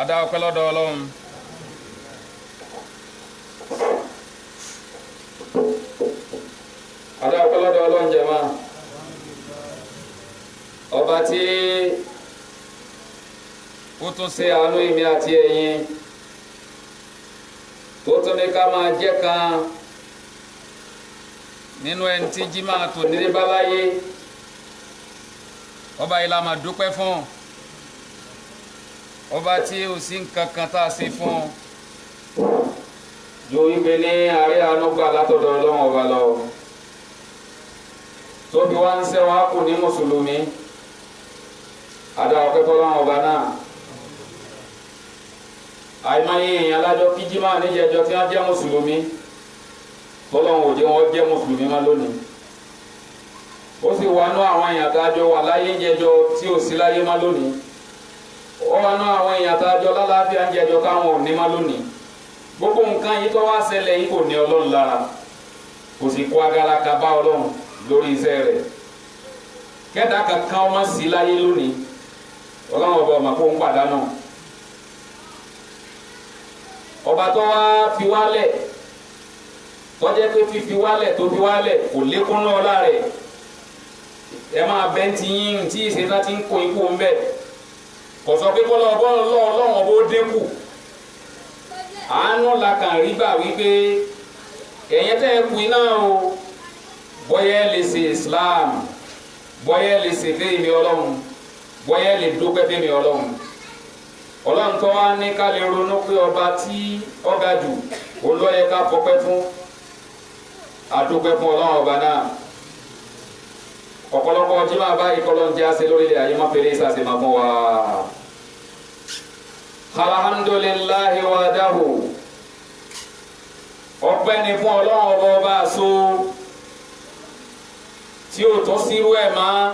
Adá ọpẹ́ lọ́dọ̀ Ọlọ́run. Adá ọpẹ́ lọ́dọ̀ Ọlọ́run jàmá. Ọba tí ó tún ṣe àánú èmi àti ẹ̀yin tó tún ní ká máa jẹ́ kan nínú ẹni tí jímà tó nílé bá láyé. Ọba yìí la máa dúpẹ́ fún. Ọba tí ó sì ń kankan tá a ṣe fún ju wípé ní àárẹ̀ àánú gbà látọ̀dọ̀ Ọlọ́run ọba lọ tó fi wá ń ṣẹ́ wá kù ní mùsùlùmí. Adá ọpẹ́ fọ́lọ́run ọba náà. Àìmọye èèyàn lájọ kí jímà níjẹjọ tí wọ́n jẹ́ mùsùlùmí tọ́lọ́run ò jẹ́ wọn jẹ́ mùsùlùmí má lónìí. Ó sì wà nú àwọn èèyàn tá a jọ wà láyé jẹjọ tí ò sí láyé má lónìí. Ó wà nú àwọn èèyàn tá a jọ lálàáfíà ń jẹjọ káwọn ò ní má lónìí. Gbogbo nǹkan yìí tó wá ṣẹlẹ̀ yìí kò ní Ọlọ́run lára, kò sì kó agara ka bá Ọlọ́run lórí iṣẹ́ rẹ̀. Kẹ́dà kankan ọmọ sí láyé lónìí Ọlọ́run ọba ọmọ kó ń pàdánù. Ọba tó wá fi wálẹ̀ tó jẹ́ pé fífi wálẹ̀ tó fi wálẹ̀ kò lékún náà ọlá rẹ̀. Ẹ máa bẹ́ntì yín tí ìṣẹ́ta ti ń kó ikú ń bẹ̀. Kò sọ pé kọ́lọ́ Ọlọ́run ọba ó dínkù. Àánú la kàn rí gbà wípé ẹ̀yin tẹ́ ẹ kú iná o, bọ́yá lè ṣe Islam, bọ́yá lè ṣe fẹ́mi Ọlọ́run, bọ́yá lè dúpẹ́ fẹ́mi Ọlọ́run. Ọlọ́run tó wá ní ká lè ronú pé ọba tí ọ̀gá jù olóyè ká fọpẹ́ fún, àdúpẹ́ fún Ọlọ́run ọba náà. Ọ̀pọ̀lọpọ̀ jímà báyìí kọ́lọ́ ń jẹ́ àṣẹ lórílẹ̀ ayé má fèrè ìsàsè máa fún wa. Alhamdulillahi wahdahu. Ọpẹ́ ni fún Ọlọ́run ọba àṣọ tí ó tún sírú ẹ̀ máa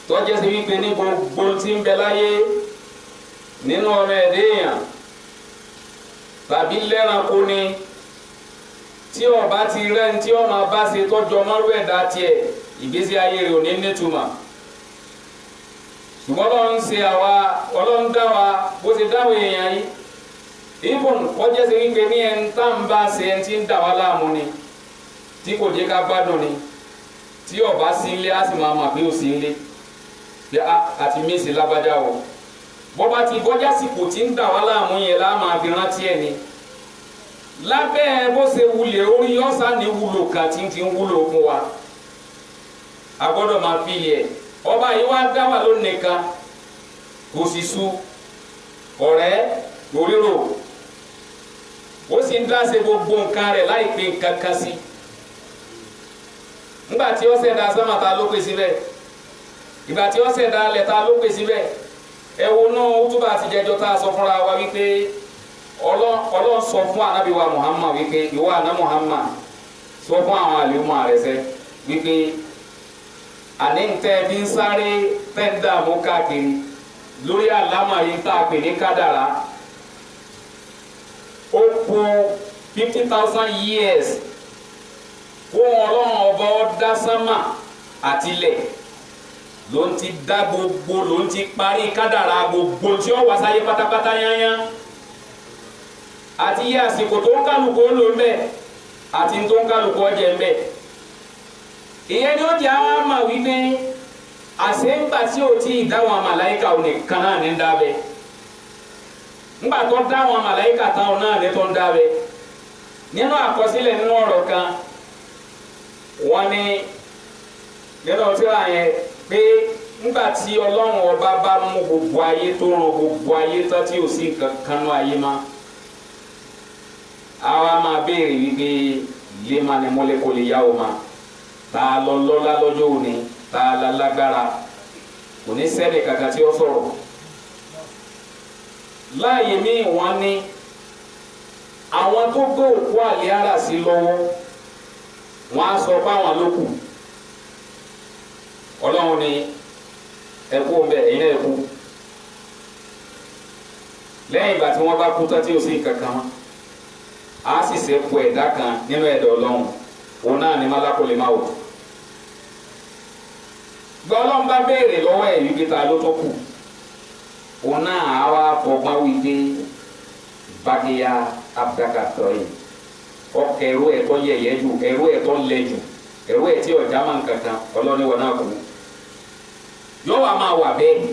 tọ́jẹ́ sí wípé ní gbogbo tí ń bẹ láyé nínú ọmọ ẹ̀dẹ́ èèyàn tàbí lẹ́ranko ni tí ọba ti rẹ́ni tí ọmọ bá ṣe tọ́jú ọmọrú ẹ̀dá tiẹ̀ ìgbésí ayé rẹ̀ ò ní nítumọ̀. Ṣùgbọ́n Ọlọ́run ṣe àwa, Ọlọ́run dá wa bó ṣe dáwọ̀ èèyàn yìí. Ibùn kọjẹ́ sí wípé ní ẹni tá ń bá ṣe ẹni tí ń dà wá láàmú ni tí kò jẹ́ ká gbádùn ni tí ọba sí ilé á sì máa mà pé ó sí ilé bí àti mísì lágbájá o. Bọ́ba ti bọ́jà sípò tí ń dà wá láàmú yẹn lá máa fi rántí ẹ̀ ni. Lábẹ́ bó ṣe wulẹ̀ orí ọ̀sán ní wúlò kan tí ń ti ń wúlò fún wa. A gbọ́dọ̀ máa fi yẹ. Ọba yìí wá dá wà lónìí kan kò sì sú ọ̀rẹ́ òrírò ó sì ń dáṣe gbogbo nǹkan rẹ̀ láì pé nǹkan kan sí. Nígbà tí ó ṣẹ̀dá sánmà ta ló pè síbẹ̀, ìgbà tí ó ṣẹ̀dá alẹ̀ ta ló pè síbẹ̀. Ẹ wo náà ó túbọ̀ àti jẹjọ tá a sọ fúnra wa wípé Ọlọ́run sọ fún ànábì wa Muhammad wípé ìwọ àná Muhammad sọ fún àwọn àlùmọ̀ rẹ̀ sẹ́ wípé àní tẹ́ fi ń sáré tẹ́ ń dààmú káàkiri lórí àlámà yìí tá a pè ní kádàrá. Ó kù 50,000 years fún Ọlọ́run ọba ọ̀dá sánmà àtilẹ̀ ló ń ti dá gbogbo ló ń ti parí kádàrá gbogbo tí ó wà sáyé pátápátá yányá àti iye àsìkò tó ń kálukú ó lò ń bẹ̀ àti tó ń kálukú ọjẹ́ ń bẹ̀. Ìyẹn ni ó jẹ́ àwọn àmà wípé àṣẹ́ńgbà tí ò tí ì dáwọn màláíkà ò nìkan náà ní dábẹ́. Ńgbà tó dáwọn màláíkà táwọn náà ní tó ń dábẹ́. Nínú àkọsílẹ̀ nínú ọ̀rọ̀ kan wọ́n ní nínú tírà yẹn pé ńgbà tí Ọlọ́run ọba bá mú gbogbo ayé tó ràn gbogbo ayé tán tí ò sí nǹkan kan nú ayé má, àwa máa béèrè wípé ilé má ni mọ́lẹ́kọ̀ọ́ yá o má. Ta lọ lọ́lá lọ́jọ́ òní, ta la lágbára, kò ní sẹ́ni kankan tí ó sọ̀rọ̀. Láàyè mí wọ́n ní àwọn tó gbé òkú àlíárà sí lọ́wọ́ wọ́n á sọ fáwọn ló kù. Ọlọ́run ni ẹ̀kú ọ̀bẹ ẹ̀yin náà ẹ̀kú. Lẹ́yìn ìgbà tí wọ́n bá kú tán tí ó sì kankan á sì ṣẹ́kù ẹ̀dá kan nínú ẹ̀dá Ọlọ́run, òun náà ni malakul maut. Gbọ́lọ́n bá béèrè lọ́wọ́ ẹ̀ wípé ta ló tó kù. ona awa pogba wípé bagiya abdakatoyi ọkẹrù ẹ tó yẹyẹ jù ẹrù ẹ tó lẹ jù ẹrù ẹ tí ọjà máa ń kankan ọlọ́ni wọn náà kú yóò wá máa wà bẹ́ẹ̀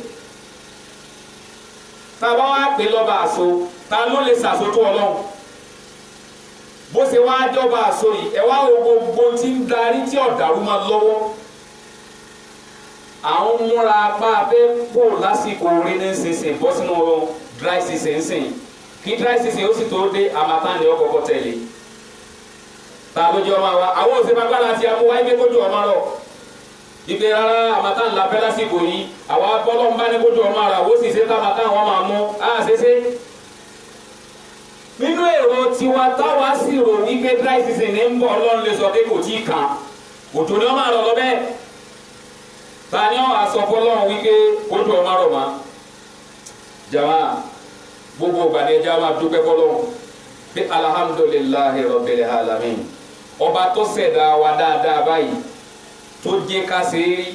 tàbá wá pè lọ́ba àṣọ ta ló lè ṣàṣọ tó Ọlọ́run bó ṣe wá jọba àṣọ yìí ẹ wá wo gbogbo tí ń darí tí ọ̀dàrú máa lọ́wọ́ àwọn múra apá abẹ́ pò lásìkò orin ní sísìn bọ́ sínú dry season sìn kí dry season ó sì tó dé Harmattan ni ọkọ̀ tẹ̀lé ta ló jẹ́ ọmọ wa àwọn òṣèpápá láti amúwá ẹgbẹ́ kójú ọmọ rọ ìgbé rárá Harmattan la fẹ́ lásìkò yìí àwọn abọ́lọ́mbá ní kójú ọmọ rà ó sì ṣe Harmattan wọn máa mú ṣeṣe nínú èrò tiwa táwa sì rò wípé dry season ní ń bọ̀ Ọlọ́run lè sọ pé kò tí ì kàn òjò ni wọ́n máa rọ̀ lọ bẹ́ẹ̀ ta ni wọ́n á sọ fọlọ́run wípé kójú ọmọ rọ̀ mọ́ jama gbogbo ìgbàdí ẹja máa dúpẹ́ fọlọ́run bí alhamdulillahi rabbil alamin ọba tó ṣẹ̀dá wa dáadáa báyìí tó jẹ́ ká ṣe é rí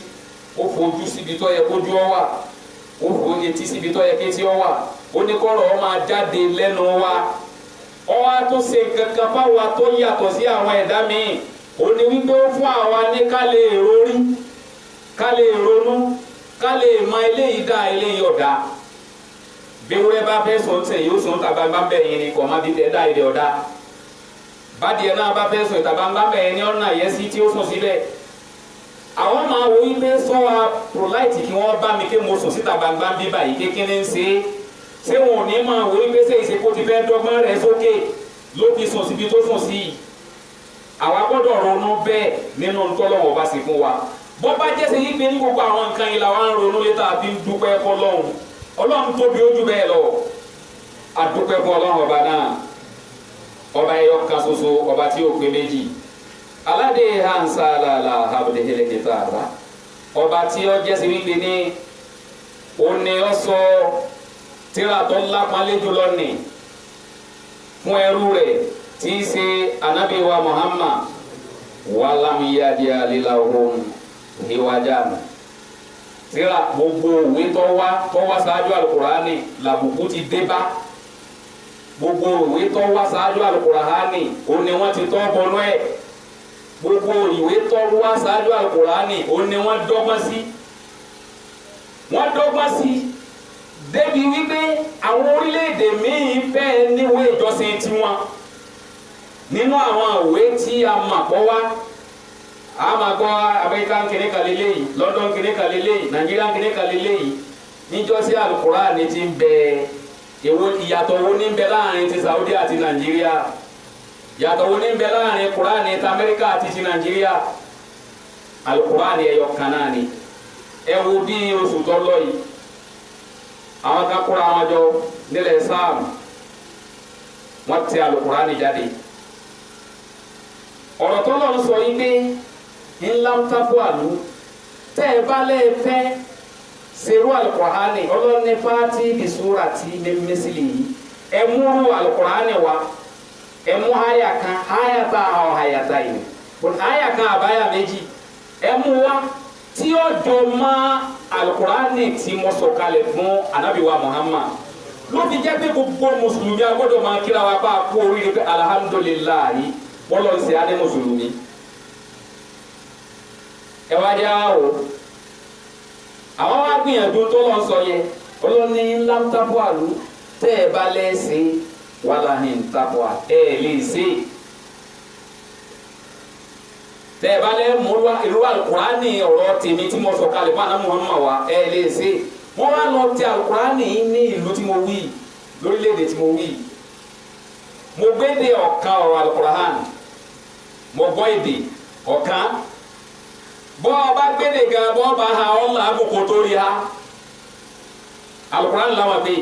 ó fojú síbi tó yẹ kójú ọ wà ó fojú etí síbi tó yẹ kétí ọ wà ó ní kọ́rọ̀ ọ máa jáde lẹ́nu wa ọ wá tó ṣe kankan fáwa tó yàtọ̀ sí àwọn ẹ̀dá míì ó ní wípé ó fún àwa ní ká lè rórí ká lè ronú ká lè mọ eléyìí dá eléyìí ọ̀dá bí wúrẹ́ bá fẹ́ sọ tẹ̀ yóò sọ tàbá bẹ́ẹ̀ ni kò má bí tẹ̀ dá ilé ọ̀dá bádìẹ náà bá fẹ́ sọ tàbá bẹ́ẹ̀ ni ọ̀nà yẹsí tí ó sùn síbẹ̀ àwọn máa wo wípé sọ́wọ́ prolite kí wọ́n bá mi ké mo sùn síta gbangba bí báyìí kékeré ń ṣé wọn ò ní máa wo wípé ṣé ìṣepò ti fẹ́ dọ́gbọ́n rẹ̀ sókè ló fi sùn síbi tó sùn sí i àwa gbọ́dọ̀ ronú bẹ́ẹ̀ nínú tọ́lọ́wọ́ bá sì fún wa bọ́ bá jẹ́ sí yípe ní gbogbo àwọn nǹkan yìí làwọn ń ronú létà àfi ń dúpẹ́ fọlọ́run Ọlọ́run tóbi ojú bẹ́ẹ̀ lọ àdúpẹ́ fún Ọlọ́run ọba náà ọba ẹyọ kan ṣoṣo ọba tí ó pé méjì aládé hansalala abudulayi kitaaba ọba tí ó jẹ́ sí wípé ní òní ọsọ tíra tó lápálẹ́ jùlọ ní fún ẹrú rẹ̀ tí í ṣe anabi wa Muhammad wàlámiyadì alilahun níwájà tíra gbogbo òwe tó wá ṣáájú alukurani làbùkù ti dé bá gbogbo òwe tó wá ṣáájú alukurani òní wọ́n ti tọ́ bọnú ẹ̀ gbogbo ìwé tó wá ṣáájú alukurani òní wọ́n dọ́gbọ́n sí débi wípé àwọn orílẹ̀-èdè míì fẹ́ níwé ìjọsìn tiwọn nínú àwọn ìwé tí a mà pọ̀ wá a máa gbọ́ Amẹ́ríkà kìnìún kan lélẹ́yìí London kìnìún kan lélẹ́yìí Nàìjíríà kìnìún kan lélẹ́yìí níjọ́sí alukurani ti ń bẹ ìyàtọ̀ wo ní ń bẹ láàrin ti Saudi àti Nàìjíríà yàtọ̀ wo ní ń bẹ láàrin kurani ti Amẹ́ríkà àti ti Nàìjíríà alukurani ẹ̀yọ̀ kan náà ni ẹ wo bí oṣù tó lọ yìí àwọn kan kóra wọn jọ nílẹ̀ sáàmù wọ́n tẹ alukurani jáde ọ̀rọ̀ tó lọ́n sọ yìí pé ńlá ń tábọ̀ àlù tẹ́ ẹ bá lẹ́ẹ̀ fẹ́ ṣerú alukurani ọlọ́ni fati bisura ti mímísìlì yìí ẹ múrú alukurani wa ẹ mú háyà kan háyà tá àwọn háyà tá yìí háyà kan àbáyà méjì ẹ mú wa tí ó jọ mọ́ alukurani tí mo sọ̀kalẹ̀ fún anabi wa Muhammad ló fi jẹ́ pé gbogbo mùsùlùmí a gbọ́dọ̀ máa kíra wa bá a kú oríire pé alihamudulilayi bọ́lọ̀ ń ṣe adé mùsùlùmí ẹ wá jẹ́ àwọ̀ àwọn wá gbìyànjú tó lọ sọ yẹ olóní ńlá ń tábọ̀ àlù tẹ́ ẹ bá lẹ́sẹ̀ wàhálà ní ń tábọ̀ ẹ lè ṣe tẹ́ ẹ bá lẹ́ mú irú alukurani ọ̀rọ̀ tèmi tí mo sọ kalẹ̀ fún àná Muhammad wa ẹ lè ṣe wọ́n wá lọ ti alukurani ní ìlú tí mo wí lórílẹ̀‐èdè tí mo wí mo gbé de ọ̀kan ọ̀rọ̀ alukurani mo gbọ́ èdè ọ̀kan bọ́ ọba gbéde gan bọ́ ọba ha ọ̀la àbùkù tó rí ha alukurani làwọn gbé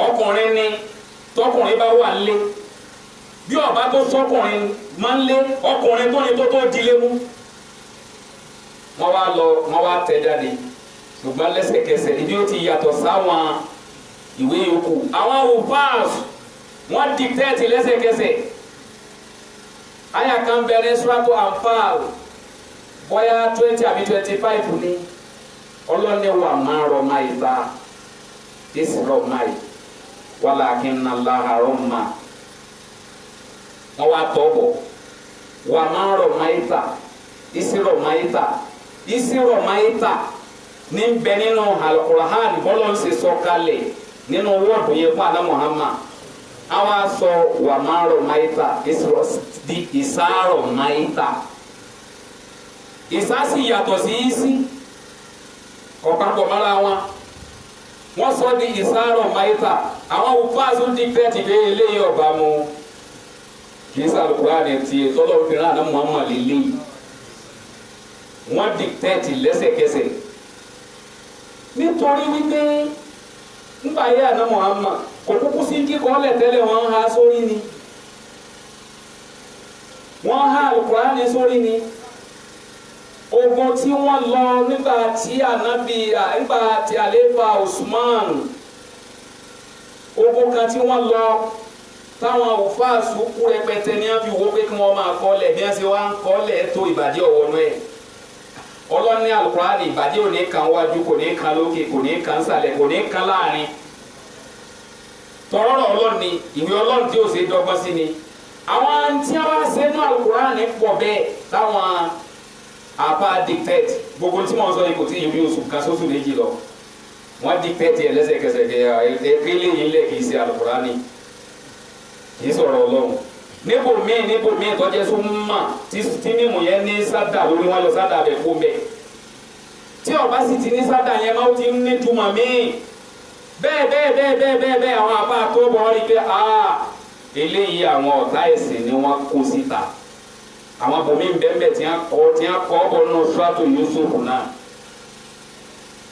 ọkùnrin ni tọkùnrin bá wà lé bí ọba tó sọkùnrin máa ń lé ọkùnrin tó ní tó dilé mú wọ́n wá tẹ̀ jáde ṣùgbọ́n lẹ́sẹ̀kẹsẹ̀ ibi ó ti yàtọ̀ sáwọn ìwé yòókù àwọn òfáàs wọ́n dictate lẹ́sẹ̀kẹsẹ̀ àyà kan bẹ̀rẹ̀ suratu Anfal bóyá 20 àbí 25 ni ọlọ́ni wà máa rọ máa ìta ìsirọ̀ máa yìí walakinna Allaha ramma wọ́n wá tọ́bọ̀ wà máa rọ máa ìta ìsirọ̀ máa ìta ní bẹ nínú Al-Qur'an bọ́lọ̀ ń ṣe sọ kalẹ̀ nínú wọ́ọ̀dù yẹn fún àná Muhammad àwa sọ wà máa rọ máa ìta di ìsáàrọ̀ máa ìta ìsásì yàtọ̀ sí ìsí ọ̀pápọ̀ mọ́ra wọ́n sọ di ìsáàrọ̀ máìtà àwọn òfáàsù dìkẹ́tì lé eléyìí ọba mu kìí sàlùkùránì tí tọ́lọ́ fi rán àná Muhammad lélẹ́yìí wọ́n dìkẹ́tì lẹ́sẹ̀kẹsẹ̀ nítorí wípé nígbà yẹ àná Muhammad kò kúkú sí kíkọ́ lẹ̀ tẹ́lẹ̀ wọ́n há sórí ni wọ́n há àlùkùránì sórí ni. Ogun tí wọ́n lọ nígbà tí àléfà Usman ogun kan tí wọ́n lọ táwọn òfáàsù kú rẹpẹtẹ ní wọ́n fi wo pé kí wọ́n máa kọ́lẹ̀ bí wọ́n ṣe wá ń kọ́lẹ̀ tó ìbàdí ọ̀wọ́nú ẹ̀ ọlọ́ni Al-Qur'ani ìbàdí ò ní kan wájú kò ní kan lókè kò ní kan sàlẹ̀ kò ní kan láàrin tọrọrọ ọlọ́ni ìwé ọlọ́ni tí ó ṣe dọ́gbọ́n sí ni àwọn tí wọ́n ṣe ní Al-Qur'ani pọ̀ bẹ́ẹ̀ táwọn apa dictate gbogbo tí mo sọ yìí kò tí ì bí oṣù kan sóṣù méjì lọ wọn dictate yẹ lẹ́sẹ̀kẹsẹ̀ kẹ ẹgbẹlẹ yìí lẹ kì í ṣe Al-Qur'ani kì í sọ̀rọ̀ Ọlọ́run níbo míì tọjẹ súnmọ́ tí mímu yẹn ní sádà lórí wọn yọ sádà bẹ kó bẹ tí ọba sì ti ní sádà yẹn máa ti ní túmọ̀ míì bẹ́ẹ̀ àwọn apá tó bọ̀ rí pé eléyìí àwọn ọ̀tá ẹ̀sìn ni wọ́n kó síta àwọn bomi bẹ́ẹ̀ tí a kọ́ bọ̀ nù suratu Yusuf náà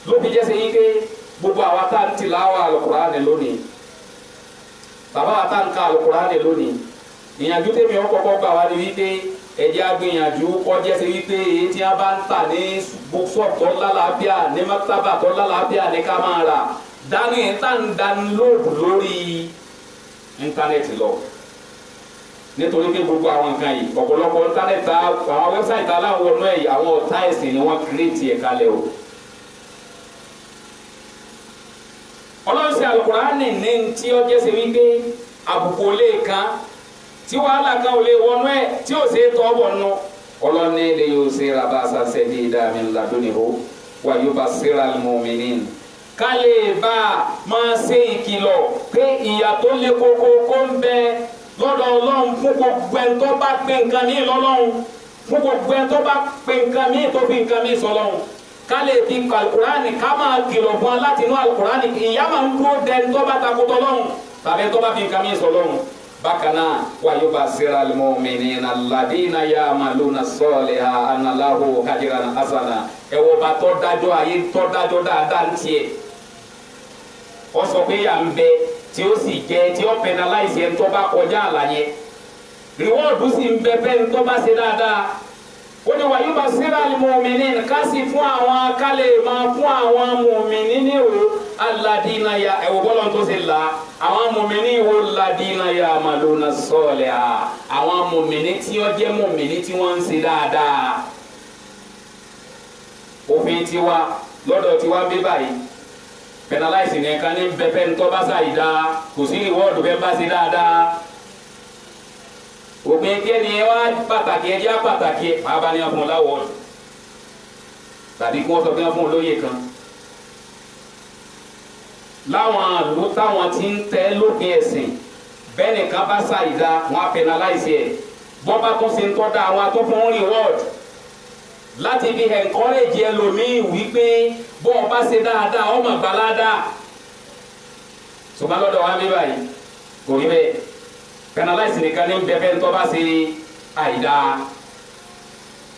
ló fi jẹ́ sẹ́yìn pé gbogbo àwa tá à ń tìláwà Al-Qur'ani lónìí bàbá wa tá à ń ka Al-Qur'ani lónìí ìyànjú tèmi ọkọ̀ gbà wá ní wípé ẹ̀jẹ̀ agbìyànjú kọjá sí wípé èyí tí a bá ń tà ní bookshop tó lálàáfíà ní maktaba tó lálàáfíà ní ká máa rà dání tá à ń download lórí íńtánẹ́ẹ̀tì lọ nítorí pé gbogbo àwọn nǹkan yìí ọ̀pọ̀lọpọ̀ íńtánẹ́ẹ̀tì àwọn wẹ́bsáìtì aláwọ̀ ọ̀nà yìí àwọn ọ̀tá ẹ̀sìn ni wọ́n kírètì ẹ̀ kalẹ̀ o. Ọlọ́run ṣe Al-Qur'ani ní tí ó jẹ́ sí wípé àbùkù lè kan tí wàhálà kan ò lè wọnú ẹ̀ tí ò ṣe é tọ́ bọ̀ nù. Ọlọ́run ní lè yóò ṣe ra bá a ṣàṣẹ ní ìdá min ladunhu wa yubashshira al-mu'minin. Ká lè bá a máa ṣe ìkìlọ̀ pé ìyà tó le koko kó ń bẹ lọ́dọ̀ Ọlọ́run fún gbogbo ẹni tó bá pe nǹkan mi lọ́lọ́run fún gbogbo ẹni tó bá pe nǹkan mi tó fi nǹkan mi sọ́lọ́run ká lè fi Al-Qur'ani ká máa kìlọ̀ fún wa láti inú Al-Qur'ani ìyá máa ń dúró dẹni tó bá takotọ́ lọ́run tàbí tó bá fi nǹkan mi sọ́lọ́run bákan náà wa yubashshira al-mu'minina alladhina ya'maluna as-salihati anna lahum ajran hasana ẹ̀wọ̀ bá tọ́ dájọ́ ayé tọ́ dájọ́ dáadáa ń tiẹ̀ ọ sọ pé yà ń bẹ tí ó sì jẹ tí ó penalize ẹni tó bá kọjá àlàyé reward sì ń bẹ fẹ́ni tó bá ṣe dáadáa ó ní wa yubashshira al-mu'minin ká sì fún àwọn akálẹ̀ máa fún àwọn mu'minin ní o alladhina ya ẹ̀wọ̀ bọ́lọ̀ tó ṣe là àwọn mu'minin wo alladhina ya'maluna as-salihati àwọn mu'minin tí ó jẹ́ mu'minin tí wọ́n ń ṣe dáadáa òfin tiwa lọ́dọ̀ tiwa bí báyìí penalize ní ẹ̀ka ní bẹ́ẹ̀ ní tọ́ba ṣàyídá kò sí reward bẹ́ẹ̀ bá ṣe dáadáa òpin kí ẹni wá pàtàkì ẹ jẹ́ pàtàkì máa bá ní wọn fún un láwọ̀ tàbí kí wọ́n sọ pé wọ́n fún un lóye kan láwọn àlù táwọn ti ń tẹ́ lópin ẹ̀sìn bẹ́ẹ̀ nìkan bá ṣàyídá wọn á penalize ẹ̀ bọ́ba tó ṣe ń tọ́ da àwọn tó fún reward láti fi encourage ẹlòmíì wípé bó o bá ṣe dáadáa ọmọ gbalada ṣùgbọ́n lọ́dọ̀ wa mi báyìí kò rí bẹ́ẹ̀ penalize nìkan ní bẹ́ẹ̀ tó bá ṣe àìdá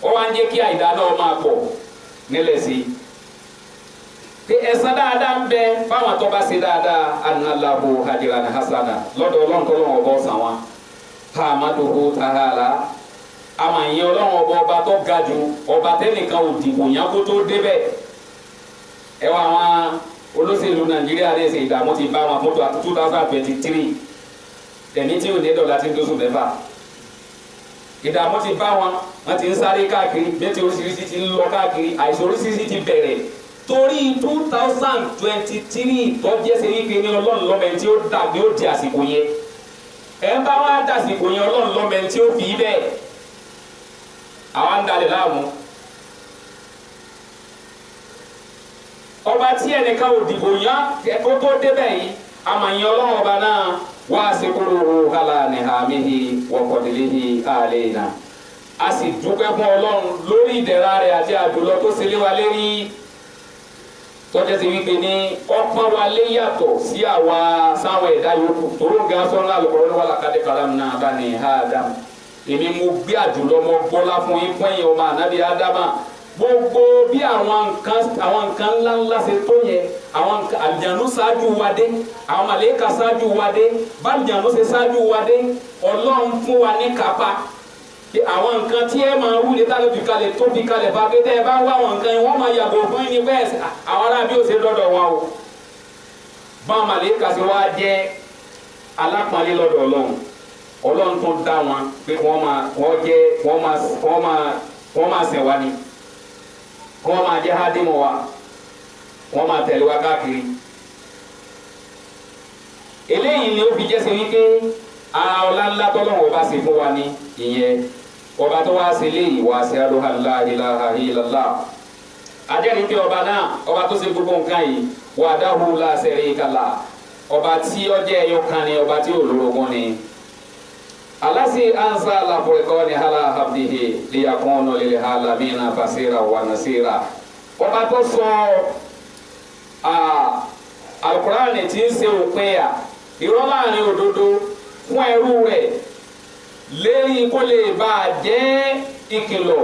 ó wá ń jẹ́ kí àìdá náà máa pọ̀ nílẹ̀ sí i pé ẹ̀san dáadáa ń bẹ fáwọn tó bá ṣe dáadáa anna lahu ajran hasana lọ́dọ̀ ọlọ́nkọ́lọ́wọ́ bọ́ sàn wá hamaduhu ta'ala àmọ́ ìyẹn ọlọ́run ọba tó ga jù ọba tẹ́nìkan ò dìbò yẹn kó tó débẹ̀ ẹ wá àwọn olóṣèlú Nàìjíríà ní ẹsẹ̀ ìdààmú ti bá wọn fún 2023 ẹ̀mí tí ò ní dọ̀là tí ń dóṣù mẹ́fà ìdààmú ti bá wọn ti ń sáré káàkiri bẹ́ẹ̀ tí oríṣiríṣi ti ń lọ káàkiri àìsàn oríṣiríṣi ti bẹ̀rẹ̀ torí 2023 tó jẹ́ ṣe wípé ní ọlọ́run lọ́mọ tí ó dàbí ó di àsìkò yẹn ẹ̀ ń bá wá dàsìkò yẹn ọlọ́run lọ́mọ tí ó fi bẹ́ẹ̀ àwa ń dalẹ̀ láàmú. ọba tí ẹnìkan ò dìbò yán kó tó débẹ̀ yìí àmàyàn ọlọ́run ọba náà wá síkúrú hàlà ní hàmìhì wọ́pọ̀dìlìhì àlẹ́yìnà a sì dúpẹ́ fún ọlọ́run lórí ìdẹ̀ra rẹ̀ àti àdúlọ tó ṣe lé wa lérí tọ́jà ti wípé ní ọpọ́n wa lé yàtọ̀ sí àwa sáwọn ẹ̀dá yòókù tóró ga sọ́nà àlùkòrò ní wàlá kádé kalam náà bá ní Adam èmi mo gbé àdúlọ mọ gbọ́lá fún yín fún ẹ̀yin ọmọ ànábì Ádámà gbogbo bí àwọn nǹkan ńláńlá ṣe tó yẹ àwọn àlùjànnú ṣáájú wa dé àwọn màlẹ́kà ṣáájú wa dé bá àlùjànnú ṣe ṣáájú wa dé ọlọ́run fún wa ní kápá àwọn nǹkan tí ẹ máa wúlé tálẹ́ bí kalẹ̀ tó bí kalẹ̀ bá gbé tẹ́ ẹ bá wá àwọn nǹkan yẹn wọ́n máa yàgò fún yín ní bẹ́ẹ̀ àwọn ará bí ó ṣe dọ́dọ̀ wọn o bá màlẹ́kà ṣe wá jẹ́ alápọ̀nlé lọ́dọ̀ ọlọ́run tó dá wọn pé wọ́n máa ṣẹ̀ wá ni wọ́n máa jẹ́ hádìmọ̀ wa wọ́n máa tẹ̀lé wa káàkiri eléyìí ni ó fi jẹ́ ṣe wípé ara ọlá ńlá tọ́lọ́wọ́ bá ṣe fún wa ní ìyẹn ọba tó wá sí léyìí wá sí la ilaha illallah ajẹ́rìí pé ọba náà ọba tó ṣe gbogbo nǹkan yìí wahdahu la sharika lah ọba tí ó jẹ́ ẹyọ kan ni ọba tí ò lórogún ni alasi ansa la furqani hala habdihi liyakuna lil alamina basira wa nasira ọba tó sọ alukurani tí ń ṣe òpin yà irọ́ láàrin òdodo fún ẹrú rẹ̀ lẹ́yìn kó lè bá a jẹ́ ìkìlọ̀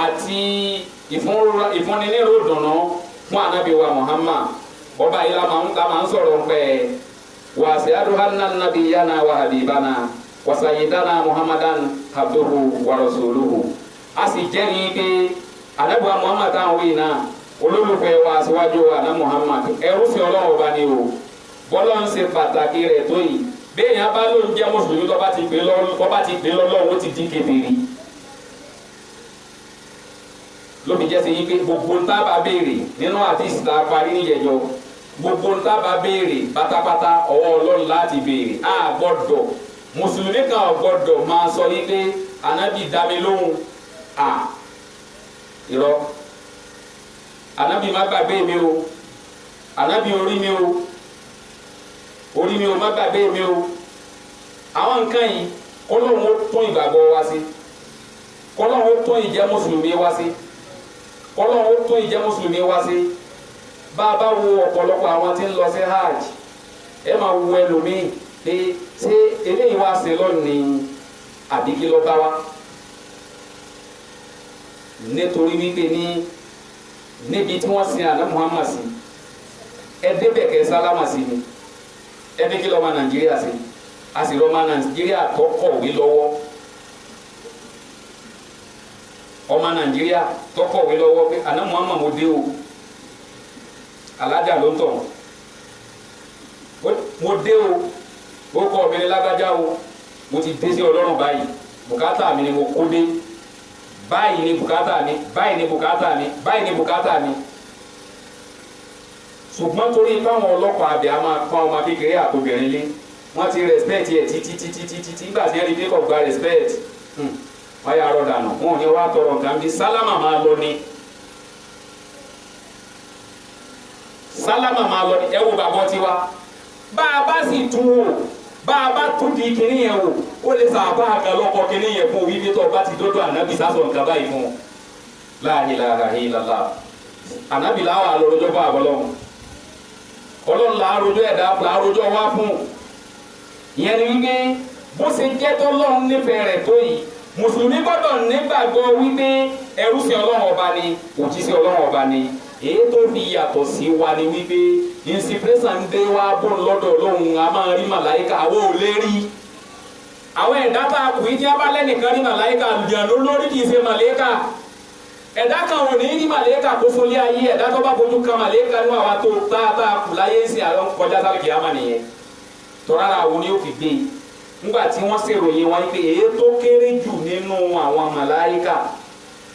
àti ìfúnninírò dùnú fún ànábì wa Muhammad ọba yìí la máa ń sọ̀rọ̀ pẹ́ wasiadu hanna nabiyana wa habibana wa sayyidana Muhammadan abduhu wa rasuluhu a sì jẹ́rìí pé ànábì wa Muhammad táwọn wí náà olólùfẹ́ wa síwájú wa náà Muhammad ẹrú fi ọlọ́wọ́ bá ní o bọ́lá ń ṣe pàtàkì rẹ̀ tó yìí bẹ́ẹ̀ yẹn bá ló ń jẹ́ mùsùlùmí tó bá ti gbé lọ́lọ́run ó ti di kèfèrí lóbi jẹ́ sí yí pé gbogbo ń tábà béèrè nínú àdìsí tá a parí níjẹ̀jọ́ gbogbo ń tábà béèrè pátápátá ọwọ́ ọlọ́run láti béèrè a gbọ́dọ̀ mùsùlùmí kan gbọ́dọ̀ máa sọ yí pé ànábì dá mi lóhùn irọ́ ànábì má gbàgbé mi o ànábì orí mi o má gbàgbé mi o àwọn nǹkan yìí kọ́lọ́hún ó tún ìgbàgbọ́ wa sí kọ́lọ́hún ó tún ìjẹ́ mùsùlùmí wa sí kọ́lọ́hún ó tún ìjẹ́ mùsùlùmí wa sí bá a bá wo ọ̀pọ̀lọpọ̀ àwọn tí ń lọ sí hajj ẹ máa wo ẹlòmíì pé ṣé eléyìí wá sí lọ́ọ̀ni àbí kí ló bá wa nítorí wípé níbi tí wọ́n sin àná Muhammad sí ẹ débẹ̀ kẹ́ sálámà sí ni ẹbí kí lọ́mọ Nàìjíríà sí a sì lọ́mọ Nàìjíríà tó kọ̀wé lọ́wọ́ ọmọ Nàìjíríà tó kọ̀wé lọ́wọ́ pé àná Muhammad mo dé o alájà ló ń tọ̀ mo dé o ó kọ́ mi ní lágbájá o mo ti dé sí Ọlọ́run báyìí bùkátà mi ni mo kó dé báyìí ni bùkátà mi báyìí ni bùkátà mi báyìí ni bùkátà mi ṣùgbọ́n torí báwọn ọlọ́pàá àbẹ̀ a máa pa ọmọ kékeré àtòbìnrin lé wọ́n ti respect yẹ títí nígbà tí wọ́n rí pé kò gba respect wọ́n yà rọ̀ dànù wọn ò ní wá tọrọ nǹkan bí sálámà máa lọ ni sálámà máa lọ ni ẹ wo bàbá tiwa bá a bá sì tún wò bá a bá tún di kinní yẹn wò ó lè sàbá àgàlọ́kọ kinní yẹn fún wíwí tó bá ti dọ́dọ̀ ànábì sásọ̀ nǹkan báyìí fún un la ilaha illallah ànábì láwọn àlọ́rọ́jọ́ bá àbọ̀lọ́hùn ọlọ́run la arojọ́ ẹ̀dá la arojọ́ wá fún ìyẹn ni wípé bó ṣe jẹ́ tọ́lọ́run nífẹ̀ẹ́ rẹ̀ tó yìí mùsùlùmí gbọ́dọ̀ nígbàgbọ́ wípé ẹrúsìn ọlọ́run ọba ni òjíṣẹ́ ọlọ́run ọba ni èyí tó fi yàtọ̀ sí wa ni wípé inspiration ń dé wá bọ́n lọ́dọ̀ ọlọ́run a máa rí màláìka àwọn ò lè rí àwọn ẹ̀dá tá a kù yìí tí a bá lẹ́nìkan rí màláìka àlùjànnú lórí kì í ṣe màláìka ẹ̀dá kan ò ní rí màlẹ́kà kó fún lé ayé ẹ̀dá tó bá fojú kan màlẹ́kà ní àwa tó tá a kù láyé sí àwọn kọjá sáré kìámà nìyẹn tọ́lára àwọn ni ó fi gbé nígbà tí wọ́n ṣèròyìn wọn pé èyí tó kéré jù nínú àwọn màláìkà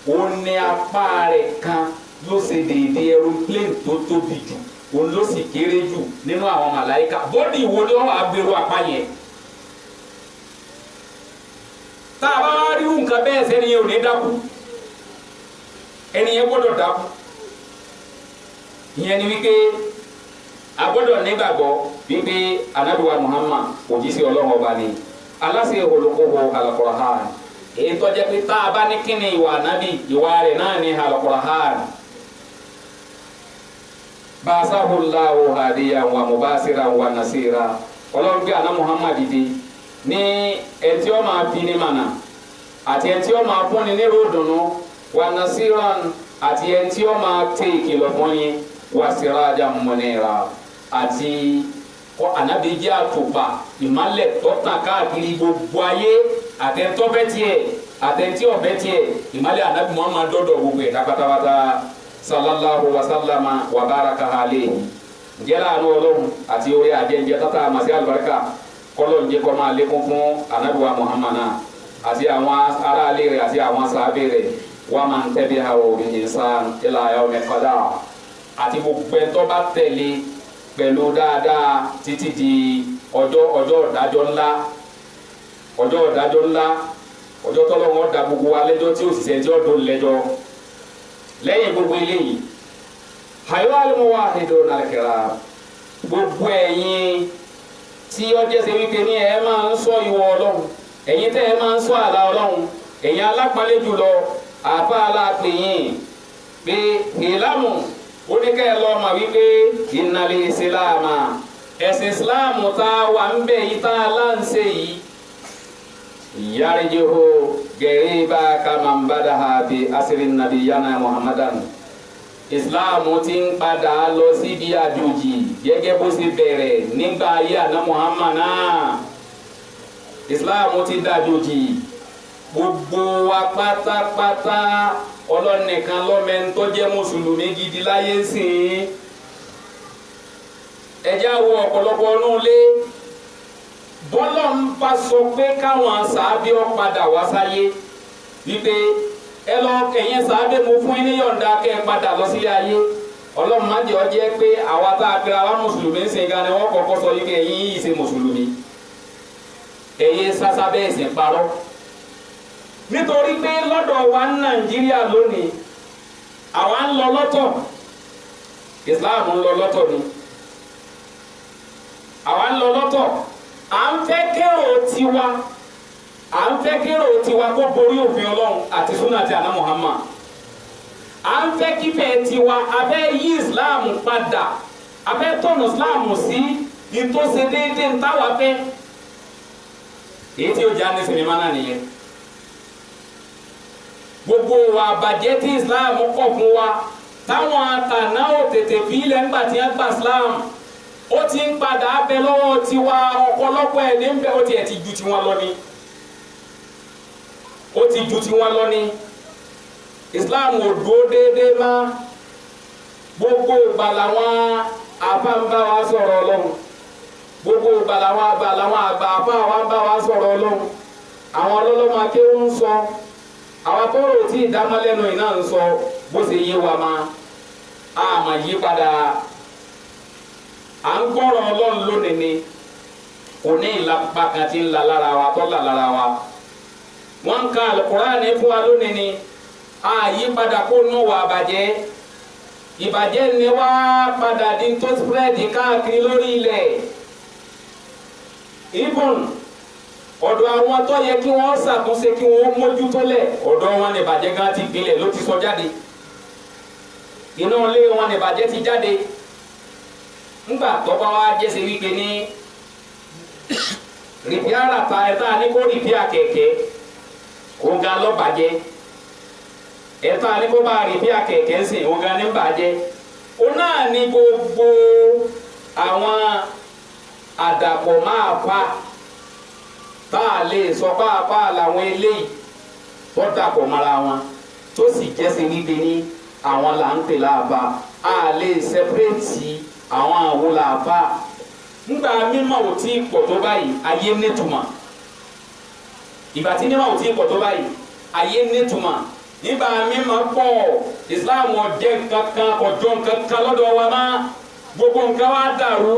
ó ní apá rẹ̀ kan ló ṣe déédéé aeroplane tó tóbi jù òun ló sì kéré jù nínú àwọn màláíkà bọ́dì wo ni wọ́n wá gbèrú apá yẹn. tá a bá wá rí nǹkan bẹ́ẹ̀ sẹ́ni yẹn ò ní dákú ẹni yẹn gbọ́dọ̀ dákú. ìyẹn ni wípé a gbọ́dọ̀ nígbàgbọ́ wípé Ànábì wa Muhammad òjíṣẹ́ Ọlọ́run ọba ni aláṣẹ olùkóhó Al-Qur'an èyí tó jẹ́ pé tá a bá ní kíni ìwà Ànábì ìwà rẹ̀ náà ní Al-Qur'an. Basahullahu hadiyan wa mubasiran wa nasira Ọlọ́run gbé àná Muhammad dìde ní ẹtí ó máa fi ní mànà àti ẹtí ó máa fúnni ní ròdùnú wa nasiran àti ẹtí ó máa tẹ ìkìlọ̀ fún yín wa sirajan munira àti Ànábì jẹ́ àtùpà ìmálẹ̀ tó tàn káàkiri gbogbo ayé àtẹ̀ntọ́ bẹ́ tiẹ̀ àtẹ̀ntí ọ̀bẹ tiẹ̀ ìmálẹ̀ Ànábì Muhammad dọ́dọ̀ gbogbo ẹ̀ pátápátá sallallahu wa sallama wa baraka alayhi jẹ́la àánú Ọlọ́run àti orí àjẹjẹ tata àmàsí àlùbáríkà kọ́lọ̀ ń jẹ́ kọ́ máa lékún fún Ànábì wa Muhammad àti àwọn aráalé rẹ̀ àti àwọn sàábé rẹ̀ wa man tabi'ahu bi ihsan ila yawmil qiyamah àti gbogbo ẹ̀ tó bá tẹ̀lé pẹ̀lú dáadáa títí di ọjọ́ ìdájọ́ ńlá ọjọ́ tọ́lọ́wọ́n da gbogbo wa lẹ́jọ́ tí òṣìṣẹ́ tí ó dún lẹ́jọ́ lẹ́yìn gbogbo eléyìí hayọ́ al-muwahhidun al-kiram gbogbo ẹ̀yin tí ọjọ́ ṣe wípé ní ẹ máa ń sọ ìwọ Ọlọ́run ẹ̀yin tẹ́ ẹ máa ń sọ àlà Ọlọ́run ẹ̀yin alápálẹ̀ jùlọ àfa alápẹ̀yìn pé ìlàmù oníkẹ́ ẹ lọ mà wípé innal islama ẹ̀sìn Islam tá a wà ń bẹ̀ yìí tá a láǹṣe yìí yarjihu gẹ̀rẹ́bà kàmàmbàdàhà bí asirin nabiyana Muhammadan Islam ti ń padà lọ síbi àjòjì gẹ́gẹ́ bó ṣe bẹ̀rẹ̀ nígbà ayé àná Muhammad náà Islam ti dàjòjì gbogbo wa pátápátá ọlọ́nìkan lọ́mẹ́ni tó jẹ́ mùsùlùmí gidi láyé sìn ẹjẹ́ àwọ̀ ọ̀pọ̀lọpọ̀ ọ̀nù lé bọ́lọ̀ ń bá sọ pé káwọn sàábé ọ padà wá sáyé wípé ẹ lọ kẹyìn sàábé mo fún yín ní yọ̀ǹda kẹ́ ẹ padà lọ sílé ayé Ọlọ́run má jẹ́ ọ jẹ́ pé àwa tá a pera wa mùsùlùmí ń sìn gan ni wọ́n kọ́kọ́ sọ wípé ẹ̀yin yìí ṣe mùsùlùmí ẹ̀yin sásá bẹ́ẹ̀ sì parọ́ nítorí pé lọ́dọ̀ wa ní Nàìjíríà lónìí àwa ń lọ lọ́tọ̀ Islam ń lọ lọ́tọ̀ ni àwa ń lọ lọ́tọ̀ à ń fẹ́ kérò tiwa kó borí òfin Ọlọ́run àti súnà àti àná Muhammad à ń fẹ́ kífẹ́ tiwa abẹ́ yí Islam padà abẹ́ tọ̀nà Islam sí ìtòsí déédéé ntàwá fẹ́ èyí tí ó jẹ́ àní sinimá náà nìyẹn gbogbo wa bàjẹ́ tí Islam kọ̀ fún wa táwọn àtàná ò tètè fi ilẹ̀ ńgbà tí wọ́n gba Islam ó ti ń padà bẹ lọ́wọ́ tiwa ọ̀pọ̀lọpọ̀ ẹ̀ ní bẹ́ẹ̀ ó ti ẹ̀ ti ju tiwọn lọ ni ó ti ju tiwọn lọ ni Islam ò dúró déédéé má gbogbo ìgbà làwọn afáǹbá wa sọ̀rọ̀ Ọlọ́run gbogbo ìgbà làwọn àgbà afá wa ń bá wa sọ̀rọ̀ Ọlọ́run àwọn ọlọ́lọ́mọ akéwù ń sọ àwọn akọ́rò tí ìdámọ́lẹ́nu iná ń sọ bó ṣe yé wa ma a mà yí padà à ń gbọ́rọ̀ Ọlọ́run lónìí ni òní ìlàpá kan ti ń la lára wa tó là lára wa wọ́n ń ka Al-Qur'ani fún wa lónìí ni a yí padà kó nù wà ìbàjẹ́ ni wá padà di tó spread káàkiri lórí ilẹ̀ ibùn ọ̀dọ̀ àwọn tó yẹ kí wọ́n ṣàtúnṣe kí wọ́n mójútó lẹ̀ ọ̀dọ̀ wọn ni ìbàjẹ́ gan ti gbilẹ̀ ló ti sọ jáde inú ilé wọn ni ìbàjẹ́ ti jáde ńgbà tó bá wá jẹ́sẹ̀ wípé ní rìpíárà ta ẹ̀ta ní kó rìpíà kẹ̀kẹ́ kó ga lọ́bàjẹ́ ẹ̀ta ní kó bá rìpíà kẹ̀kẹ́ sìn ó ga ní bàjẹ́ ó náà ní gbogbo àwọn àdàpọ̀ máa fa tá a lè sọ pàápàá làwọn eléyìí tó dàpọ̀ mọ́ra wọn tó sì jẹ́sẹ̀ wípé ní àwọn là ń pè láàbà a lè sẹ́pẹ́rẹ́tì àwọn àwọn làbà ńgbà mímọ̀ ò tí pọ̀ tó báyìí ayé nítumọ̀ ìgbà tí mímọ̀ ò tí pọ̀ tó báyìí ayé nítumọ̀ nígbà mi máa pọ̀ Islam ọ̀jẹ̀ kankan ọ̀jọ̀ kankan lọ́dọ̀ wa má gbogbo nǹkan wa dàrú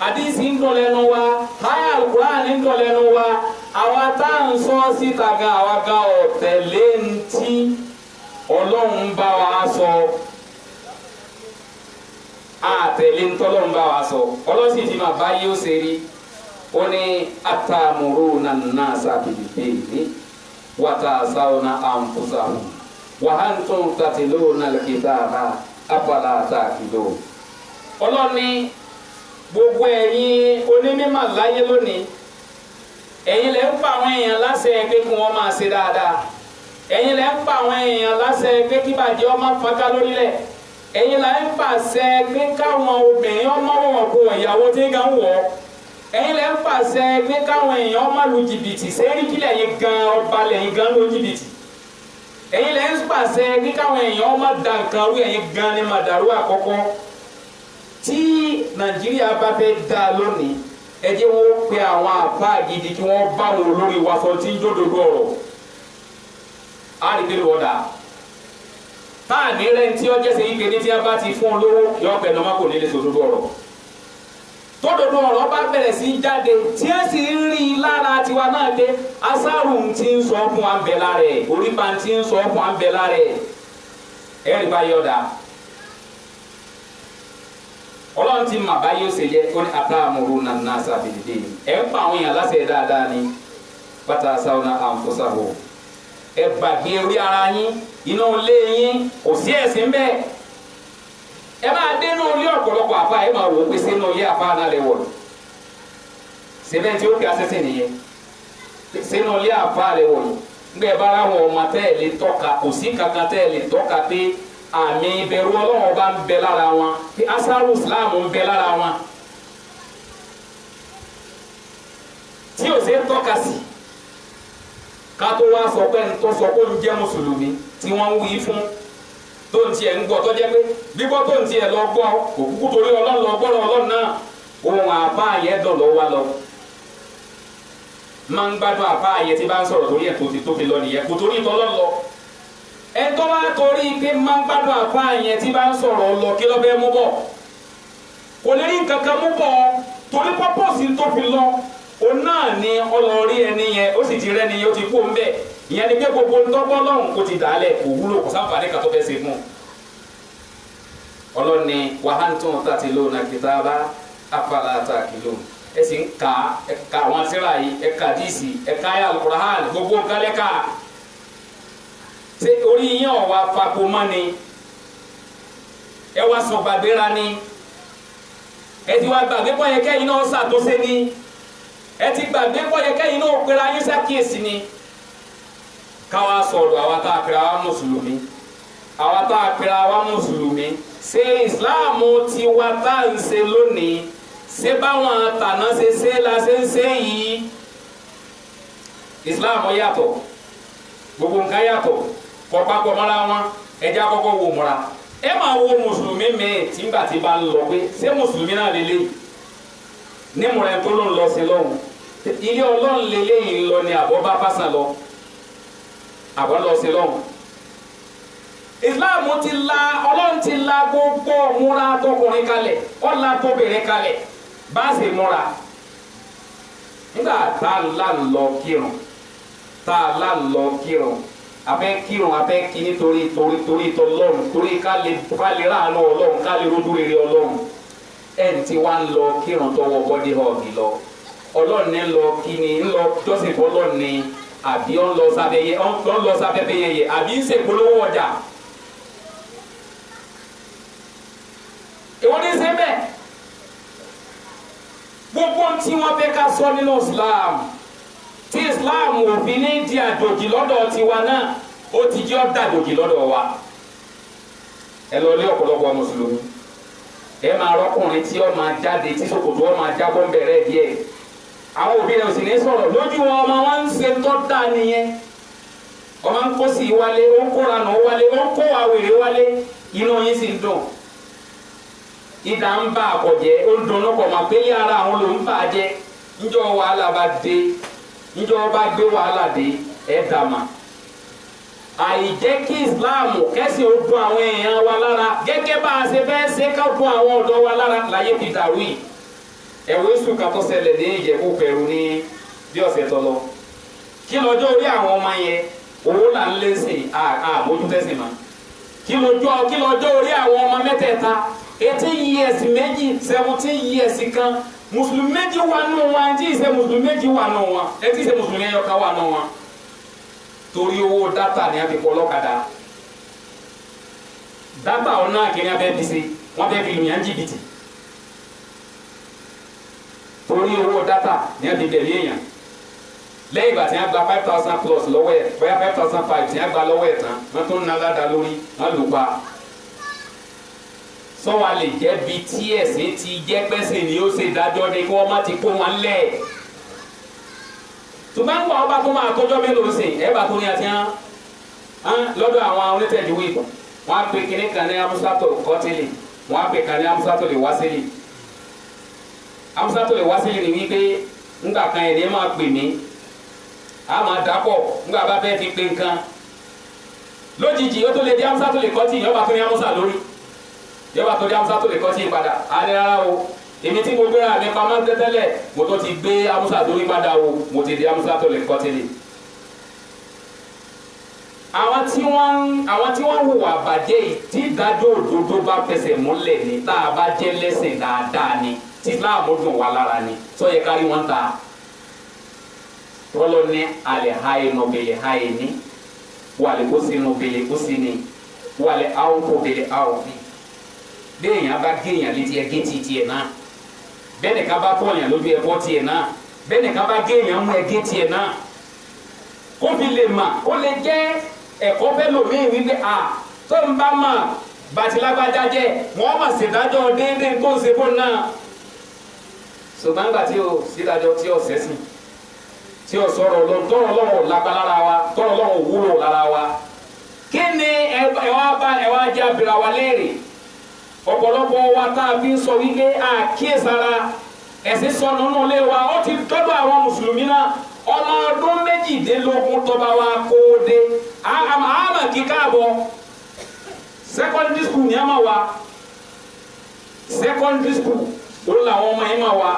àdìsí ń dọ̀lẹ́nu wa háyà Al-Qur'an ń dọ̀lẹ́nu wa àwa tá à ń sọ síta gan àwa gan ọ̀tẹ̀lé ntí Ọlọ́run bá wa sọ àtẹ̀lé ntọ́lọ́run bá wa sọ ọlọ́sì tí ma bá yí ó ṣe rí ó ní atamuruna an-nasa bil-birri wa tansawna anfusakum wa antum tatluna al-kitaba afala ta'qilun. Ọlọ́ni gbogbo ẹ̀yin onímọ̀ láyé lónìí ẹ̀yin lẹ ń pa àwọn èèyàn láṣẹ pé kí wọ́n máa ṣe dáadáa ẹ̀yin lẹ ń pa àwọn èèyàn láṣẹ pé kí bàjẹ́ ọmọ fọ́nká lórílẹ̀ ẹ̀yin lẹ ń pàṣẹ pé káwọn obìnrin ọmọ wọn kó ìyàwó tí ń gan wọ̀ ẹ̀yin lẹ ń pàṣẹ pé káwọn èèyàn ọmọ lu jìbìtì sẹ́rí kílẹ̀ yín gan ọba lẹ́yìn gan ló jìbìtì ẹ̀yin lẹ ń pàṣẹ pé káwọn èèyàn ọmọ dànkan rú ẹ̀yin gan ni màdàrú àkọ́kọ́ tí Nàìjíríà bá fẹ́ dá lónìí ẹ jẹ́ wọ́n pe àwọn àfa gidi kí wọ́n bá wọn olórí wa sọ tí ń jódodo ọ̀rọ̀ á rí pé wọ́n dà táà ní rẹ̀ tí ọjọ́ ṣe yí kéde tí a bá ti fún un lówó yọ ọ̀pẹ̀ lọ́mọ kò ní lè sòdodo ọ̀rọ̀ tódodo ọ̀rọ̀ bá bẹ̀rẹ̀ sí jáde tí ẹ sì ń rí i lára tiwa náà dé asárù ti ń sọ fún wa ń bẹ lára ẹ̀ orípa ti ń sọ fún wa ń bẹ lára ẹ̀ ẹ̀rí bá yọ̀dà Ọlọ́run ti mà báyìí ó ṣe jẹ́ ó ní atamuruna an-nasa bil-birri ẹ̀ ń pa àwọn èèyàn láṣẹ dáadáa ni wa tansawna anfusakum ẹ gbàgbé orí ara yín inú ilé yín kò sí ẹ̀sìn bẹ́ẹ̀ ẹ máa dé inú ilé ọ̀pọ̀lọpọ̀ àfa ẹ máa wò ó pé sínú ilé àfa náà lè wọ̀ síbẹ̀ tí ó kí asẹ́sẹ́ nìyẹn sínú ilé àfa lè wọ̀ nígbà ẹ bá ráwọn ọmọ tẹ́ ẹ lè tọ́ka kò sí kankan tẹ́ ẹ lè tọ́ka pé àmì ìbẹ̀rù Ọlọ́run bá ń bẹ lára wọn pé asaru Islam ń bẹ lára wọn tí ò sí tọ́ka sí kátó wá sọ pé tó sọ pé ń jẹ́ mùsùlùmí tí wọ́n ń wí fún tó ń tiẹ̀ ń gbọ́ tó jẹ́ pé gbígbọ́ tó ń tiẹ̀ lọ gbọ́ òkúkú torí Ọlọ́run lọ gbọ́rọ̀ Ọlọ́run náà ohun àbá yẹn dọ̀ lọ́ wá lọ máa ń gbádùn àbá yẹn tí bá ń sọ̀rọ̀ torí ẹ̀ tó ti tóbi lọ nìyẹn kò torí ìtọ́lọ́ lọ ẹ̀tọ́ wá torí pé máa ń gbádùn àbá yẹn tí bá ń sọ̀rọ̀ lọ kí ló fẹ́ mú bọ̀ kò lè rí nǹkan kan mú bọ̀ torí pọ́pọ́sì tó fi lọ òun náà ni ọlọ́ọ̀rí ẹni yẹn ó sì ti rẹ́ni yẹn ó ti kú ń bẹ̀ ìyẹn ni pé gbogbo ń tọ́gbọ́n lọ́hùn kó ti dàálẹ̀ kò wúlò kò sáǹfààní kan tó fẹ́ ṣe fún un. ọlọ́ni wàhántún tatluna kitaba afala ta'qilun ẹ sì ń ka ẹ̀ka àwọn síra yìí ẹ̀ka díìsì ẹ̀ka ayé Al-Qur'an gbogbo nǹkan lẹ́ka ṣé orí yín ọ̀wá papò mọ́ ni ẹ wá sọ gbàgbéra ni ẹ ti wá gbàgbé pọ̀ yẹ kẹ́yìn náà ṣàtúnṣe ni ẹ ti gbàgbé pọ̀ yẹ kẹ́yìn náà pera yín ṣàkíyèsí ni káwa sọ̀rọ̀ àwa tá a pera wa mùsùlùmí àwa tá a pera wa mùsùlùmí ṣé ìsìláàmù tiwa tá à ń ṣe lónìí ṣé báwọn tàná ṣe la ṣe ń ṣe yìí ìsìláàmù yàtọ̀ gbogbo nǹkan yàtọ̀ kọ̀pákọ̀ mọ́ra wọn ẹjẹ́ àkọ́kọ́ wò múra ẹ máa wo mùsùlùmí mẹ́ẹ̀ tí ń gbà tí bá ń lọ pé ṣé mùsùlùmí náà lélẹ́yìí ní múra ẹ̀ tó ló ń lọ sí lọ́hùn ilé Ọlọ́run lélẹ́yìí lọ ni àbọ̀ bá fásán lọ àbọ̀ lọ sí lọ́hùn. Islam ti la Ọlọ́run ti la gbogbo múra tọkùnrin kalẹ̀ ọ̀la tóbìnrin kalẹ̀ bá a sì múra nígbà tá a là ń lọ kírun tá a là ń lọ kírun afẹ́ kírun afẹ́ kí nítorí tọlọ́run torí ká lè ráàánú Ọlọ́run ká lè rojú rere Ọlọ́run ẹni tí wàá ń lọ kírun tọwọ́ bọ́dí họ́ọ̀gì lọ Ọlọ́run ní lọ kí ni ń lọ jọ́sìn fọlọ́run ni àbí ó ń lọ sábẹ́bẹ́ yẹyẹ àbí ń ṣèpolówó ọjà ìwọ ní ṣe bẹ́ẹ̀ gbogbo tí wọ́n fẹ́ ká sọ nínú Islam tí Islam òfin ní di àjòjì lọ́dọ̀ tiwa náà ó ti jẹ́ ọ́ dàjòjì lọ́dọ̀ wa ẹ lọ lé ọ̀pọ̀lọpọ̀ mùsùlùmí ẹ máa rọ́kùnrin tí ó máa jáde tí ṣòkòtò ó máa jábọ́ ń bẹ̀rẹ̀ díẹ̀ àwọn òbí rẹ̀ ò sì ní sọ̀rọ̀ lójú wọn ọmọ wọn ń ṣe tó dá nìyẹn ọmọ ń kó sí wálé ó ń kóra nù wálé ó ń kó àwèrè wálé inú yín sì ń dùn ìdá ń bá àkọ̀jẹ́ ó ń dunnú kọ̀ máa pé yàrá àwọn ló ń bà á jẹ́ níjọ́ wàhálà bá dé níjọ́ bá gbé wàhálà dé ẹ̀ dà mà àìjẹ́ kí Islam kẹ́sìn ó dùn àwọn èèyàn wa lára gẹ́gẹ́ bá a ṣe fẹ́ ṣe ká dùn àwọn ọ̀dọ́ wa lára láyé ti dàrú yìí. ẹ̀wọ́ èṣù kan tó ṣẹlẹ̀ ní Ìjẹ̀bú Pẹ̀rú ní bí ọ̀sẹ̀ tó lọ. kí lọ́jọ́ orí àwọn ọmọ yẹn owó là ń lé sí àmójútẹ́sìn mọ́. kí lọ́jọ́ orí àwọn ọmọ mẹ́tẹ̀ẹ̀ta 18 years méjì 17 years kan mùsùlùmí méjì wà nù wọn ẹtí ìṣe mùsùlùmí méjì wà nù wọn ẹtí ìṣe mùsùlùmí ẹyọkan wà nù wọn. torí owó dátà ni a fi kọ́ lọ́kadà dátà ọ̀nà kìíní abẹ́ bí se wọ́n bẹ́ẹ̀ fi lù yàn jìbìtì torí owó dátà ni a fi bẹ̀rẹ̀ èèyàn lẹ́yìn ìgbà tí wọ́n gba 5,000 plus lọ́wọ́ ẹ̀ bóyá 5,500 tí wọ́n gba lọ́wọ́ ẹ̀ tán wọ́n tún ná ládàá lórí wọ́n lù pa sọ́wọ́ lè jẹ́ bí tí ẹ̀sìn ti jẹ́ pẹ́sìn ni ó ṣe dájọ́ ni kí wọ́n má ti kó wọn lẹ̀ tùmọ̀ ń bọ̀ ọba tó máa tọ́jọ́ mélòó sìn ẹ̀ bá tó ní àti hàn lọ́dọ̀ àwọn onítẹ̀jú wíìpù wọ́n á pe kinní kan ní amusato kọ́tìlì wọ́n á pe kan ní amusato lè wásílì amusato lè wásílì ni wípé ńgbà kan ẹ̀ ní máa pè mí a máa dàpọ̀ ńgbà bá fẹ́ fi pé nǹkan lójijì ó tó lè di amusato lè kọ́tì yọba tó ní amusa lórí yọba tó ní amusato lè kọ́tì padà alẹ́ rárá o èmi tí mo gbéra mi pamọ́ tẹ́tẹ́lẹ̀ mo tó ti gbé amusa lórí padà o mo ti di amusato lè kọ́tì lè. àwọn tí wọ́n hùwà bàjẹ́ yìí tí ìdájọ́ òdodo bá fẹsẹ̀ múlẹ̀ ní tá a bá jẹ́ lẹ́sìn dáadáa ni tí Islam dùn wá lára ni sọ yẹ kárí wọn ta rọlọ ní alẹ́ hayi nọbẹ̀lẹ̀ hayi ní wàlẹ̀ kó sí nọbẹ̀lẹ̀ kó sí ní wàlẹ̀ awo kó bẹ̀lẹ̀ awo bí bẹ́ẹ̀ yẹn bá géèyàn létí ẹ gé tiẹ̀ náà bẹ́ẹ̀ nìkan bá tọ̀yàn lójú ẹ bọ́ tiẹ̀ náà bẹ́ẹ̀ nìkan bá géèyàn mú ẹ gé tiẹ̀ náà kó fi lè mà kó lè jẹ́ ẹ̀kọ́ fẹ́ lòmíì wípé tó ń bá mà bàtìlágbájá jẹ́ wọ́n mà ṣèdájọ́ déédéé tó ń ṣe fún náà ṣùgbọ́n nígbà tí o ṣèdájọ́ tí o ṣẹ̀sìn tí o sọ̀rọ̀ tọrọ lọ́wọ́ lágbálára wa tọrọ lọ́wọ́ wúlò lára wa kí ni ẹ wá jẹ́ abira wa léèrè ọ̀pọ̀lọpọ̀ wa tá a fi ń sọ wípé àkíyèsára ẹ̀sìn sọ nínú ilé wa ó ti tọ́jú àwọn mùsùlùmí náà ọmọ ọdún méjìdínlógún tọba wa kó o dé àmà kíkà bọ̀ secondary school ní àmà wa secondary school ó làwọn ọmọ yẹn mà wa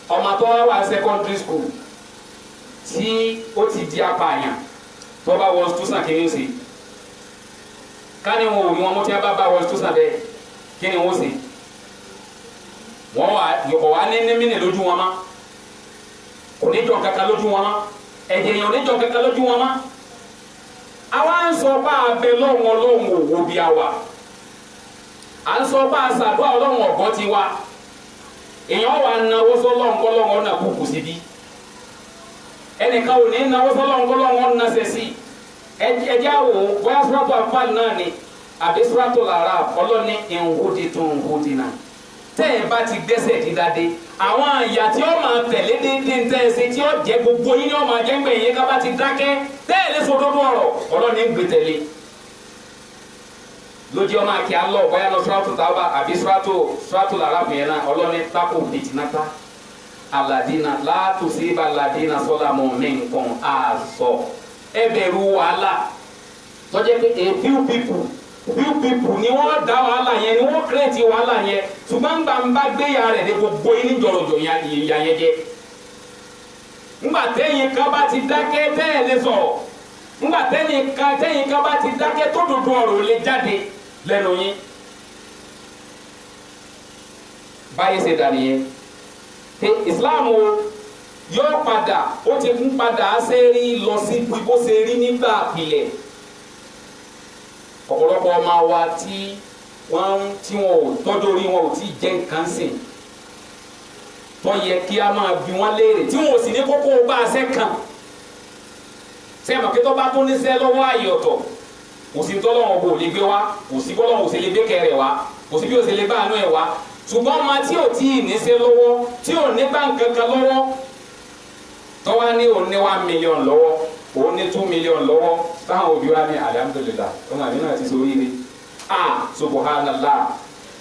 ọmọ tó wá wà secondary school tí ó ti di apààyàn tọba wọ stúsàn kí ni ó ṣe ká ní wọn ò ní wọn mú tí wọn bá wọ stúsàn bẹ́ẹ̀ kí ni wọn ó ṣe wọn wà ní mímì lójú wọn má oníjọ kankan lójú wọn mọ́ ẹ̀jẹ̀ yẹn oníjọ kankan lójú wọn mọ́ àwa ń sọ bá a bẹ lọ́wọ́ Ọlọ́run òwò bí a wà à ń sọ bá a ṣàdúrà Ọlọ́run ọ̀gọ́ ti wá èèyàn wà náwó sọ́lọ́run kọ́lọ́run ọ̀nà kúkú síbí ẹnìkan ò ní náwó sọ́lọ́run kọ́lọ́run ọ̀nà sẹ́sì ẹjẹ́ àwò bóyá sọ́tò àfáàlì náà ni àbí sọ́tò làrá ọlọ́ni ìhòòdì tó ń hòdì náà tẹ́ ẹ bá ti gbẹ́sẹ̀ dídáde àwọn àyà tí ó máa tẹ̀lé déédéé tẹ́ ẹ ṣe tí ó jẹ́ gbogbo yín ni ó máa jẹ́ ń gbẹ̀yìn ká bá ti dákẹ́ tẹ́ ẹ lè sọ dúdú ọ̀rọ̀ ọlọ́ni ń gbé tẹ̀lé lójú ọmọ àkè alọ́ bóyá lọ sọ́tò tábà àbí sọ́tò làrá fìyẹn náà ọlọ́ni tákò fìtínátá aládínà látòsíbà aládínà sọ́lá mọ́ mi nǹkan àṣọ ẹ bẹ̀rù wàhálà tọ́jẹ́ pé a few people ni wọ́n dá wàhálà yẹn ni wọ́n kírètì wàhálà yẹn ṣùgbọ́n gbàǹbá gbéyà rẹ̀ ní gbogbo yín ní jọ̀rọ̀jọ̀ ìyá yẹn jẹ́ ńgbà tẹ́yìn kan bá ti dákẹ́ tẹ́yìn lè sọ̀rọ̀ ńgbà tẹ́yìn kan bá ti dákẹ́ tó dodo ọ̀rọ̀ lè jáde lẹ́nu yín báyìí ṣe dà nìyẹn pé Islam yóò padà ó ti ń padà ṣe rí lọ sí bó ṣe rí nígbà pilẹ̀ ọ̀pọ̀lọpọ̀ ọmọ wa tí wọn ò tọ́jú orí wọn ò tí ì jẹ́ nǹkan sìn tó yẹ kí a máa bi wọn léèrè tí wọn ò sì ní kókó bá a ṣe kàn sẹ́yìn kí tó bá tó níṣẹ́ lọ́wọ́ ààyè ọ̀tọ̀ kò sí tọ́lọ́wọ́n bò lè gbé wá kò sí bọ́lọ́wọ́n ò sì lè gbé kẹrẹ̀ wá kò sí bí ó sì lè bá àánú ẹ̀ wá ṣùgbọ́n ọmọ tí ò tí ì níṣẹ́ lọ́wọ́ tí ò ní báǹkì kankan lọ́wọ́ tọ́wá ní òun ní 1 million lọ́wọ́ òun ní 2 million lọ́wọ́ táwọn òbí wa ní alhamdulillah ọmọ àmì náà ti sọ oríire subhanallah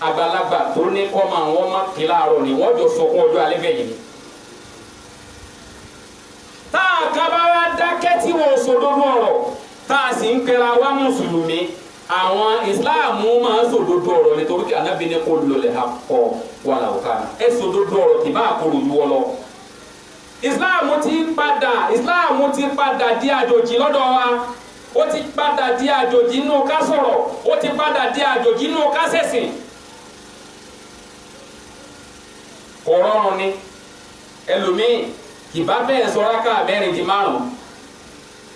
àgbàlagbà tó ní kọ́mọ àwọn ọmọ kìláàrọ̀ ni wọ́n jọ sọkún ọjọ́ alẹ́ bẹ́ẹ̀ yìí. tá a kábà wá dákẹ́ tí wọ́n sòdodo ọ̀rọ̀ tá a sì ń pera wa mùsùlùmí àwọn ìsìláàmù máa ń sòdodo ọ̀rọ̀ nítorí kí Ànábì ní kó lọlẹ̀ akọ wà láwùká ẹ sòdodo ọ̀rọ̀ kì bá àkóró yú ọ lọ. ìsìláàmù ti padà di àjòjì lọ́dọ̀ wa ó ti padà di àjòjì inú ká sọ̀rọ̀ ó ti padà di àjòjì inú ká ṣẹ̀sìn. kò rọrùn ni ẹlòmíì ìbá bẹ́ẹ̀ sọ rákà mẹ́rin di márùn-ún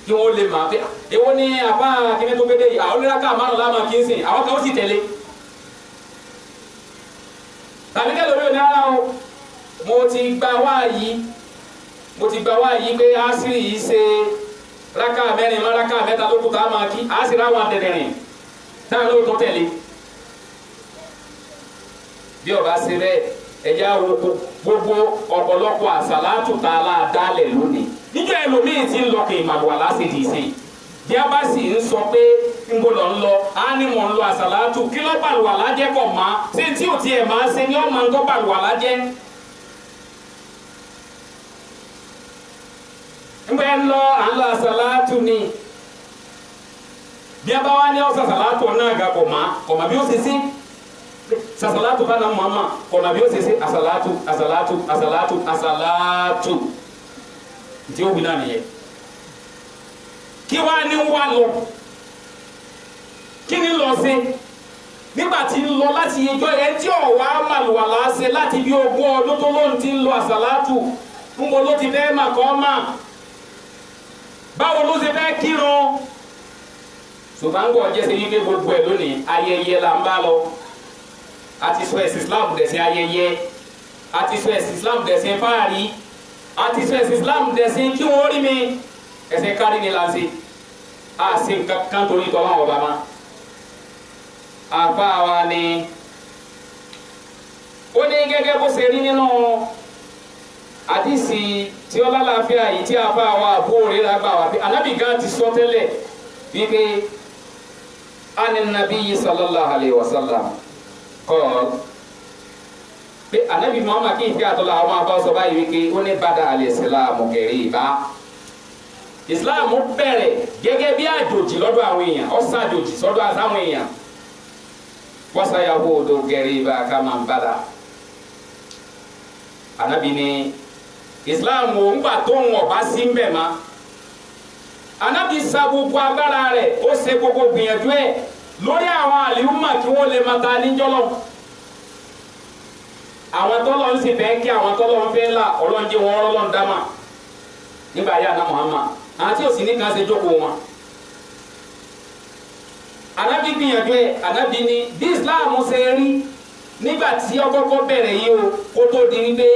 kí wọ́n lè máa fẹ́ èwo ní àbá kíní tó gbédè yìí àwọn oníraka márùn láàmà kí n sìn àwọn kan ó sì tẹ̀lé tàbí kẹ́ lórí òní ara o mo ti gba wáyìí pé àṣírí yìí ṣe rákà mẹ́rin má rákà mẹ́ta ló kù tá a máa kí àṣírí àwọn àdẹ̀dẹ̀rìn táwọn ló tó tẹ̀lé bí ọba ṣe bẹ́ẹ̀ ẹ̀yà wo gbogbo ọ̀pọ̀lọpọ̀ àṣàlátù tá a láà dálẹ̀ lónìí níjọ́ ẹlòmíì ti ń lọ kí ìmàlúwà lásìdì sí bí a bá sì ń sọ pé ń gbọ́dọ̀ ń lọ á ní mò ń lọ àṣàlátù kí ló bàlùwà lájẹ́ kọ̀ má ṣé tí ò tiẹ̀ máa ṣe ni ó máa ń tọ́ bàlùwà lájẹ́. ń bẹ́ẹ̀ ń lọ à ń lọ àṣàlátù ni bí a bá wá ní ọ̀sán àṣàlátù náà ga kọ̀ má bí ó ṣe sí sasalatu bana mama kọ̀nà bí ó ṣe ṣe asalatu tí ó wí náà nìyẹn kí wá ní wá lọ kí ni lọ sí nígbà tí ń lọ láti ẹjọ́ ẹ tí ọ̀wá màlúwàlá ṣe láti bí 20 ọdún tó lóun ti ń lọ asalatu ń bọ̀ ló ti fẹ́ mà kọ́ mà báwo ló ṣe fẹ́ kírun ṣùgbọ́n ń gbọ́ jẹ́ sí wípé gbogbo ẹ̀ lónìí ayẹyẹ là ń bá lọ àti sọ ẹ̀sìn Islam dẹ̀sìn ayẹyẹ àti sọ ẹ̀sìn Islam dẹ̀sìn fáàrí àti sọ ẹ̀sìn Islam dẹ̀sìn kí wọ́n rí mi ẹ̀sìn kárí ni láti àṣì kankan torí tọ́lá ọba ma àfa wa ni ó ní gẹ́gẹ́ bó ṣe rí nínú àdìsí tí ó lálàáfíà yìí tí àfa wa àbúrò rẹ̀ lágbà wá pé Ànábì gan ti sọ tẹ́lẹ̀ wípé ani nabiyyi sallallahu alayhi wa sallam kọ́ọ̀l pé Ànábì Muhammad kí n fi àtọ́lá àwọn abáwọ̀sọ báyìí wípé ó ní bada al-islamu ghariba ìsìláàmù bẹ̀rẹ̀ gẹ́gẹ́ bí àjòjì lọ́dọ̀ àwọn èèyàn ó ṣàjòjì sọ́dọ̀ àtàwọn èèyàn wa sayaudu ghariba kama bada Ànábì ní ìsìláàmù ńgbà tó ń wọ̀ bá sí ń bẹ̀ ma Ànábì sa gbogbo agbára rẹ̀ ó ṣe gbogbo gbìyànjú ẹ̀ lórí àwọn àlìhùmà kí wọ́n lè máa ta níjọ́lọ́ àwọn tọ́lọ́ ń sì fẹ́ kí àwọn tọ́lọ́ ń fẹ́ là ọlọ́njẹ́ wọn ọlọ́run dámà nígbà yà ná Muhammad àwọn tí ò sì ní kan ṣe jókòó wọn. Ànábì gbìyànjú ẹ̀ Ànábì ní bí Islam ṣe rí nígbà tí ọkọ́kọ́ bẹ̀rẹ̀ yìí o kó tó di wípé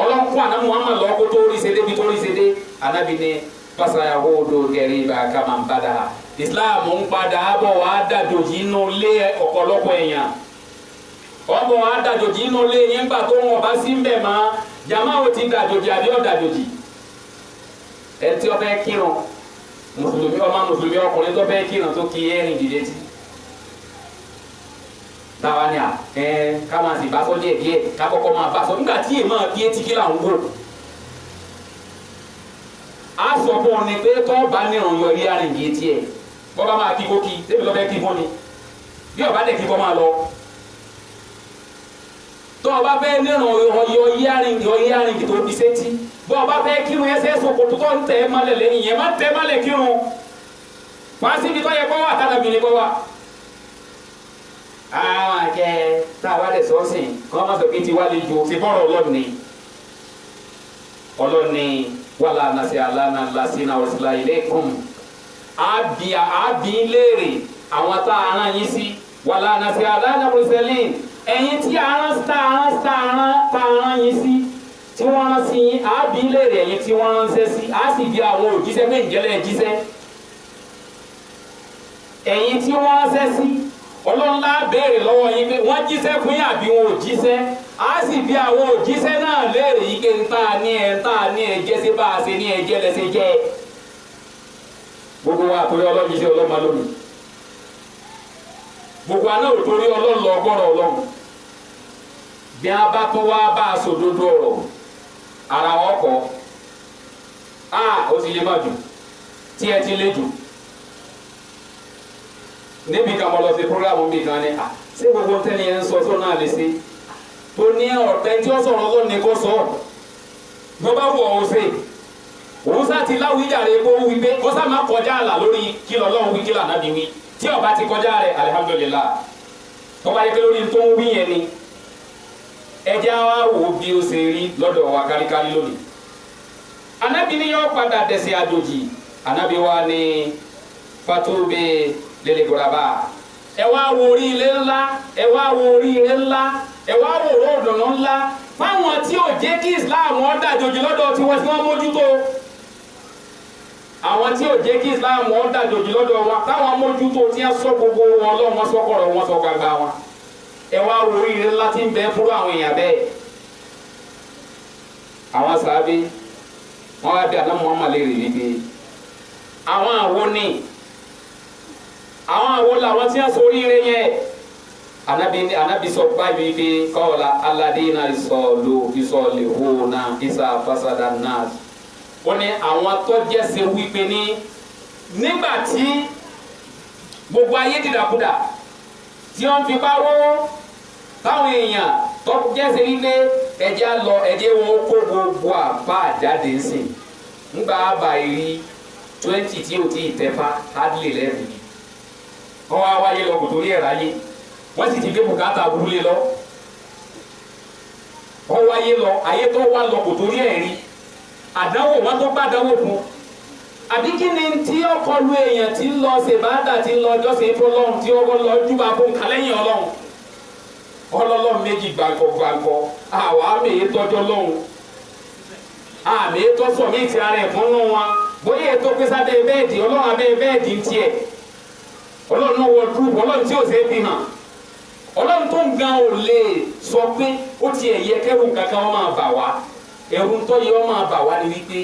ọlọ́nkún àná Muhammad lọ kó tó rí ṣe débi tó rí ṣe dé Ànábì ní fasayaudu ghariba kama bada Islam ń padà bọ̀ wá dàjòjì inú ilé ọ̀pọ̀lọpọ̀ èèyàn ọ̀bọ̀ wá dàjòjì inú ilé yẹn gbà tó wọn bá sí ń bẹ̀ mọ́ jama ó ti dàjòjì àbí ó dàjòjì ẹ tí ó fẹ́ kírun mùsùlùmí ọmọ mùsùlùmí ọkùnrin tó fẹ́ kírun tó kí ẹ̀rìn dìde tí táwa ni à ká máa sì bá sọ díẹ̀ díẹ̀ ká kọ́kọ́ máa bá sọ nígbà tí èèmọ̀ bí etí kí là ń wò a sọ fún ọ ni pé tọ́ bá nírun yọ ilé arìn yìí tiẹ̀ bọ́ba máa kí kókí débi lọ́fẹ́ kí fún ni bí ọba dẹ̀ kí kọ́ máa lọ tọ́ ọba fẹ́ nírun yọ ilé arìn tó fi sétí bọ́ ọba fẹ́ kírun ẹsẹ̀ sọ̀kòtò tó ń tẹ̀ mọ́lẹ̀ lẹ́yìn yẹn má tẹ̀ mọ́lẹ̀ kírun fásitì tó yẹ kọ́ wà tánàbí ni kọ́ wà. àwọn akẹ́ tá a bá dẹ̀ sọ́ọ̀sìn kọ́ máa sọ pé ti wá lè ju ti bọ́rọ̀ ọlọ́ni wala nasi alana lasina wasila ilaykum abi léèrè àwọn tá a rán yín sí wala nasi alana mursalin ẹ̀yin tí a rán yín sí tí wọ́n rán sí yín abi léèrè ẹ̀yin tí wọ́n ránṣẹ́ sí a sì bí àwọn òjíṣẹ́ pé ìjẹ́lẹ̀ jíṣẹ́ ẹ̀yin tí wọ́n ránṣẹ́ sí ọlọ́nlá béèrè lọ́wọ́ yín pé wọ́n jíṣẹ́ fún yín àbí wọn ò jíṣẹ́ a sì bí àwọn òjíṣẹ́ náà léèrè yìí pé nta ní ẹ jẹ́ sí bá a ṣe ní ẹ jẹ́ lẹ́sẹ̀ jẹ́ gbogbo wa torí ọlọ́jíṣẹ́ ọlọ́mọ lónìí gbogbo àná ò torí ọlọ́lọ́ ọgbọ́rọ̀ ọlọ́run bí a bá tún wá bá a sòdodo ọ̀rọ̀ ara wọn kọ́ ó ti lè má jù tí ẹ ti lé jù níbi kan mo lọ sí programu bí kan ní ṣé gbogbo tẹ́ni ẹ ń sọ tó náà lè ṣe tó ní ọ̀tẹ́ tí ó sọ̀rọ̀ lọ́nà ní kó sọ bó bá wù ọ́ ṣe òun sá ti láwùjáre kó wí pé kó sá má kọjá àlà lórí kí lọ́lọ́run wí kí lànà bí wí tí ó bá ti kọjá rẹ̀ alihamudulilayi tó bá yẹ kí lórí tó ń wí yẹn ni ẹjẹ́ wa wò bí ó ṣe rí lọ́dọ̀ wa káríkárí lónìí anabi ni yóò padà dẹ̀sẹ̀ àjòjì anabi wa ni fatube lele goraba ẹ wá wo oríire ńlá ẹ wá wo oríire ńlá ẹ wá wo ròdùnú ńlá fáwọn tí ò jẹ́ kí islam wọn dàjòjì lọ́dọ̀ tí wọ́n mójútó àwọn tí ò jẹ́ kí islam wọn dàjòjì lọ́dọ̀ wa táwọn mójútó tí wọ́n sọ gbogbo wọn lọ́wọ́ wọn sọ kọ̀rọ̀ wọn sọ gbàgbà wọn ẹ wá wo oríire ńlá tí ń bẹ fúrú àwọn èèyàn bẹ́ẹ̀ àwọn sàábé wọn wá bí àdámọ́ wọn lè rí wípé àwọn àwo ni àwọn àwo làwọn tí wọ́n sọ oríire yẹn anabi sọ báyìí wípé kọ́ọ̀lá aládìínà ìsọ̀lẹ̀hónà ìsà fásádà náà ó ní àwọn tó jẹ́sẹ̀ wípé ní nígbà tí gbogbo ayé dìdàkudà tí wọ́n fi bá rówó táwọn èèyàn tó jẹ́sẹ̀ wípé ẹ̀jẹ̀ wọn kó gbogbo àbá jáde ń sìn ńgbà àbàyí 20 tí o ti tẹ́fà hardly lẹ́rù wọ́n wá wáyé lọ kò torí ẹ̀ ráyé wọ́n sì ti gbé bùkátà burúlé lọ wọ́n wáyé lọ ayé tó wá lọ kò torí ẹ̀ rí àdánwò wọn tó gbàdánwò fún àbí kí ni tí ọkọ lu èèyàn tí ń lọ ṣèbáàdà tí ń lọ jọ́sìn fọlọ́run tí ọkọ lọ júbà fún kálẹ́yìn ọlọ́run ọlọ́lọ́run méjì gbàǹkọ̀ àwa àmì ètòjọ́ lọ́hùn àmì ètòsọ̀ mí ti ara ẹ̀ fún nù wọn bóyá ètò pèsè abẹ́ bẹ́ẹ̀dì ọlọ́run abẹ́ bẹ́ẹ̀dì ń tiẹ̀ ọlọ́run náà wọ dúró ọlọ́run tí ò ṣe é fi hàn ọlọ́run tó ń gan ò lè sọ pé ó ti ẹ̀yẹ kẹ́rù kankan wọn máa bà wá ẹ̀rù tó yẹ wọn máa bà wá ni wípé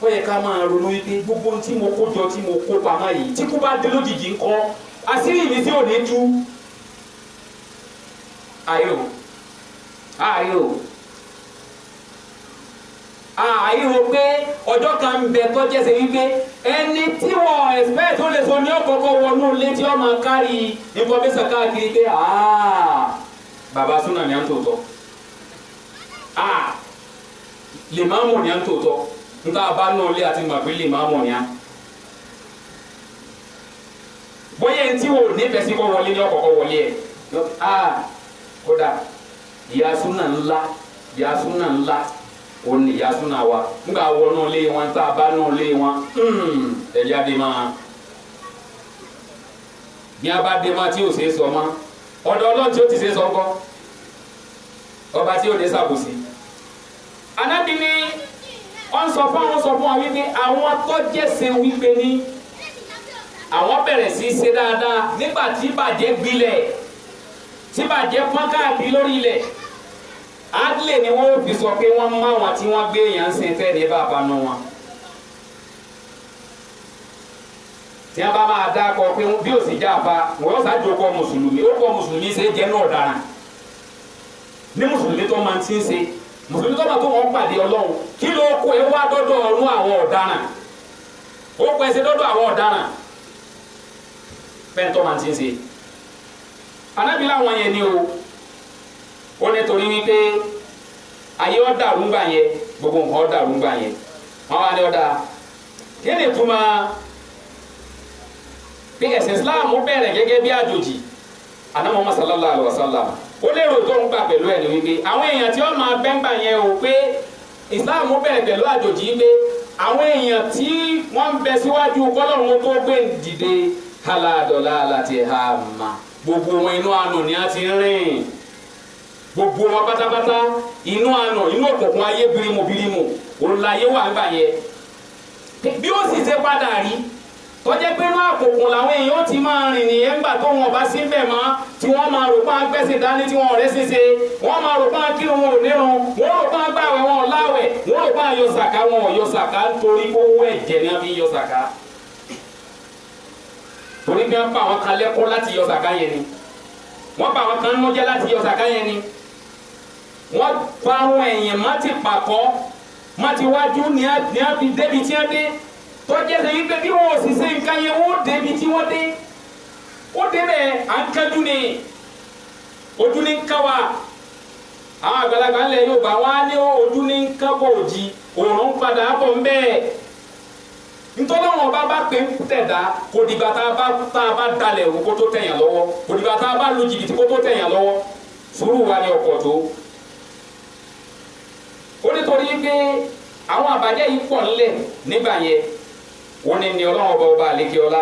ó yẹ ká máa ronú wípé gbogbo tí mo kó jọ tí mo kó pamọ́ yìí tí kò bá dé lójijì ńkọ́ àṣírí mi tí ò ní tú àìrò pé ọjọ́ kan ń bẹ tó jẹ́ ṣe wípé ẹni tí wọ́n expect ó lè so ní ọ̀kọ̀ọ̀kọ̀ wọnú ilé tí wọ́n máa kárí information káàkiri pé bàbá súnà ní à ń tòótọ́ lè máa mọ̀ ní à ń tòótọ́ nígbà bá náà lé àti màgbé lè máa mọ̀ ní à. bóyá ẹni tí wò nífẹ̀ẹ́ sí kọ́ wọlé ní ọ̀kọ̀ọ̀kọ̀ wọlé ẹ̀ kódà ìyá súnà ńlá òun ni ìyá súnà wa nígbà wọnú lé wọn tá a bá náà lé wọn ẹ̀yà dé máa bí a bá dé máa tí ò ṣe é sọ mọ́ ọ̀dọ̀ ọlọ́run tí ó ti ṣe é sọ ńkọ́ ọba tí ó dé sàbòsí. Ànábì ni wọ́n sọ fún wa wípé àwọn tó jẹ́sẹ̀ wípé ní àwọn bẹ̀rẹ̀ sí í ṣe dáadáa nígbà tí bàjẹ́ gbilẹ̀ tí bàjẹ́ pọ́n káàkiri lórí ilẹ̀ adlẹ̀ ni wọ́n fi sọ pé wọ́n mú àwọn tí wọ́n gbé èèyàn ṣe fẹ́ ní bàbá nù wọn. tí wọ́n bá máa dá kọ pé bí ó sì já fa wọ́n yóò ṣáájú ọkọ mùsùlùmí ó kọ mùsùlùmí ṣe jẹ́ náà dára ní mùsùlùmí tó máa ti ń ṣe mùsùlùmí tó máa tó wọ́n pàdé ọlọ́run kí ló kó ẹ wá dọ́dọ̀ ọ̀run àwọn ọ̀daràn ó pẹ́ ṣe dọ́dọ̀ àwọn ọ̀daràn bẹ́ẹ̀ tó máa ti ń ṣe. Ànábì láwọn yẹn ni ó ní torí wípé ayé ọ̀dà rúgbà yẹn gbogbo nǹkan ọ̀dà rúgbà yẹn wọ́n wá ní ọ̀dà kí ni túmọ̀ bí ẹ̀sìn Islam bẹ̀rẹ̀ gẹ́gẹ́ bí àjòjì Ànábì Muhammad sallallahu alaihi wasallam ó lérò tó ń gbà pẹ̀lú ẹ̀ ní wípé àwọn èèyàn tí wọ́n máa bẹ́ńgbà yẹn o pé Islam bẹ̀rẹ̀ pẹ̀lú àjòjì pé àwọn èèyàn tí wọ́n ń bẹ síwájú kọ́lọ́run tó gbé dìde aládọ́lá láti hàmà gbogbo wọn inú àánú ni a ti rìn gbogbo wọn pátápátá inú àánú inú òkùnkùn ayé birimu òrùláyé wà ńgbà yẹn bí ó sì ṣe padà rí tọ́jẹ́ pé inú àkùnkùn làwọn èèyàn ti máa rìn nìyẹn ńgbà tó wọn bá sí bẹ̀ mọ́ tí wọ́n máa rò pé á gbẹ́sẹ̀ dání tí wọ́n rẹ́ ṣíṣe wọ́n máa rò pé á kírun wọn ò nírun wọ́n rò pé á gbàwẹ̀ wọn ò láwẹ̀ wọ́n rò pé á yọ sàká wọn ò yọ sàká nítorí owó ẹ̀jẹ̀ ni wọ́n fi yọ sàká torí bí wọ́n pa àwọn kan lẹ́kọ́ láti yọ sàká yẹn ni wọ́n pa àwọn kan nọ́jẹ́ láti yọ sàká yẹn ni wọ́n pa àwọn èèyàn má ti pàkọ́ má ti wájú ní a fi débi tí wọ́n dé tọ́jẹ́ sẹ́yìn pé bí wọ́n sì ṣe nǹkan yẹn wọ́n débi tí wọ́n dé ó débẹ̀ à ń kájú ni ojú ní ká wa àwọn àgbàlagbà ńlẹ̀ Yorùbá wọn á ní ojú ní ká bọ̀ òjì òòrùn padà bọ̀ ń bẹ́ẹ̀ nítorí wọn bá pè ń tẹ̀dá kò dìgbà tá a bá dalẹ̀ òun kó tó tẹ̀yàn lọ́wọ́ kò dìgbà tá a bá lu jìbìtì kó tó tẹ̀yàn lọ́wọ́ sùúrù wa ni ọkọ̀ tó ó nítorí pé àwọn àbàjẹ́ yìí pọ̀ ńlẹ̀ nígbà yẹn wọ́n ní Ọlọ́run ọba àlékè ọlá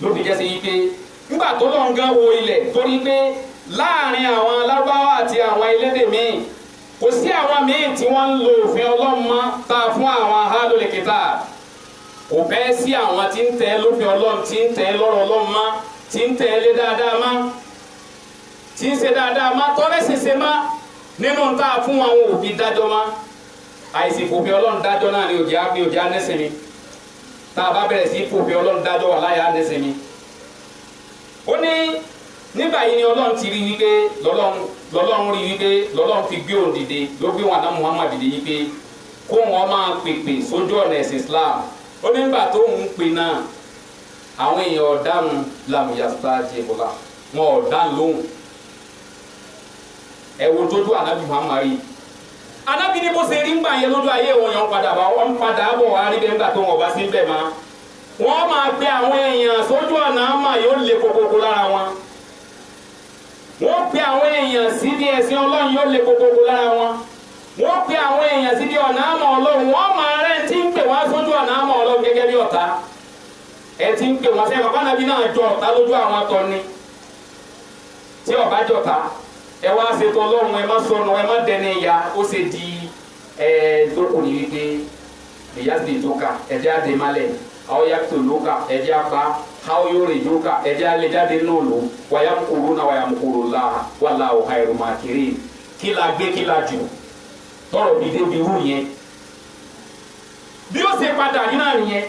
ló fi jẹ́ sí yí pé nígbà tó lọ́n gan wo ilẹ̀ torí pé láàrin àwọn Lárúbáwá àti àwọn elédè míì kò sí àwọn míì tí wọ́n ń lo òfin Ọlọ́run mọ́ ta fún àwọn ahlul kitab kò bẹ́ẹ̀ sí àwọn tí ń tẹ̀ lófin Ọlọ́run tí ń tẹ̀ lọ́rọ̀ Ọlọ́run mọ́ tí ń tẹ̀ lé dáadáa mọ́ tí ń ṣe dáadáa mọ́ tọ́lẹ̀ ṣẹṣẹ mọ́ nínú ta fún àwọn òbí dájọ́ mọ́ àìsí fòfin Ọlọ́run dájọ́ náà ni òjì anẹ́sìnmi tá a bá bẹ̀rẹ̀ sí fòfin Ọlọ́run dájọ́ wà láyà anẹ́sìnmi ó ní nígbà yìí ni Ọlọ́run ti rí wípé lọ́lọ́run rí wípé lọ́lọ́run fi gbé òun dìde ló gbé wọn àná Muhammad dìde yìí pé kó wọn máa pèpè sójú ọ̀nà ẹ̀sìn Islam ó ní nígbà tó ń pè náà àwọn èèyàn ọ̀daràn làmúyàsá jẹ́bọ̀lá wọn ọ̀daràn lóhùn ẹ̀wọ̀n tójú ànábì Muhammad rí ànábì ní bó ṣe rí ńgbà yẹn lójú ayé wọn yàn padà bá wọn padà bọ̀ wá rí bẹ́ẹ̀ ńgbà tó wọn bá sí bẹ́ẹ̀ máa wọ́n máa gbé àwọn èèyàn sójú ọ̀nà àmà yóò lè kókókó lára wọn wọ́n pe àwọn èèyàn síbi ẹ̀sìn Ọlọ́run yóò lè kókókó lára wọn wọ́n pe àwọn èèyàn síbi ọ̀nà àmà Ọlọ́run wọ́n máa rẹ̀ tí ń pè wọ́n sójú ọ̀nà àmà Ọlọ́run gẹ́gẹ́ bí ọ̀tá ẹ̀ tí ń pè wọ́n sẹ́yìn bàbá nàbí náà jọ ọ̀tá lójú àwọn atọ́ ni tí ọ̀bá jọ̀tá ẹ wá ṣètò Ọlọ́run ẹ má sọnù ẹ má dẹni ìyá ó ṣe di tókùnrin wípé ìyá sì tó ka ẹ̀jẹ̀ àdè malẹ̀ aw yaqtuluka ẹjẹ apá aw yuriduka ẹjẹ alẹjáde n'olu wayamkuruna wayamkurullah wallahu khairu makirin kila gbé kila jù tọrọ bí débi wú yẹn bí ó ṣe padà yín náà nìyẹn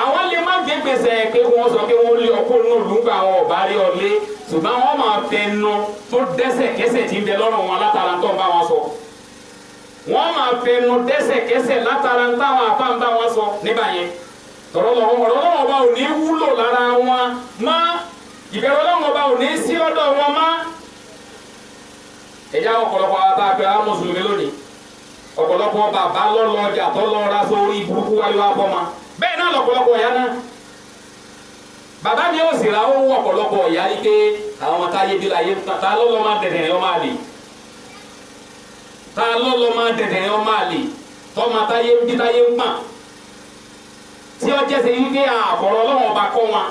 àwọn lè má gbé gbèsè pé wọn sọ pé wọn lé ọkọ n'olu gba àwọn ọba rí ọlé ṣùgbọ́n wọn máa fẹnu tó dẹ́ṣẹ̀kẹ́ṣẹ̀ tí ń bẹ lọ́rùn wọn látara tó ń bá wọn sọ wọn máa fẹnu dẹ́ṣẹ̀kẹ́ṣẹ̀ látara táwọn àpá ń bá wọn sọ nígbà yẹn ọ̀rọ̀ ọba ò ní wúlò lára wọn má ìbẹ̀rù Ọlọ́run ọba ò ní sí lọ́dọ̀ wọn má ẹ̀yà ọ̀pọ̀lọpọ̀ àtàgbẹ̀ àwọn mùsùlùmí lónìí ọ̀pọ̀lọpọ̀ bàbá lọ́lọ́ ọjà tó lọ́ ra sórí burúkú wáyé wá bọ́ ma bẹ́ẹ̀ náà lọ̀pọ̀lọpọ̀ ọ̀yá náà bàbá mi ò sì ra ó wọ ọ̀pọ̀lọpọ̀ ọ̀yá yìí pé àwọn ọmọ táyé bí láyé ta lọ́lọ́ máa dẹ̀dẹ̀ yọ máa lè ta lọ́lọ́ máa dẹ̀dẹ̀ yọ máa lè tọ́ma táyé bí táyé ń pàn tí ó jẹ́ sẹ́yìn pé àkọ̀rọ̀ Ọlọ́run ọba kọ́ wọn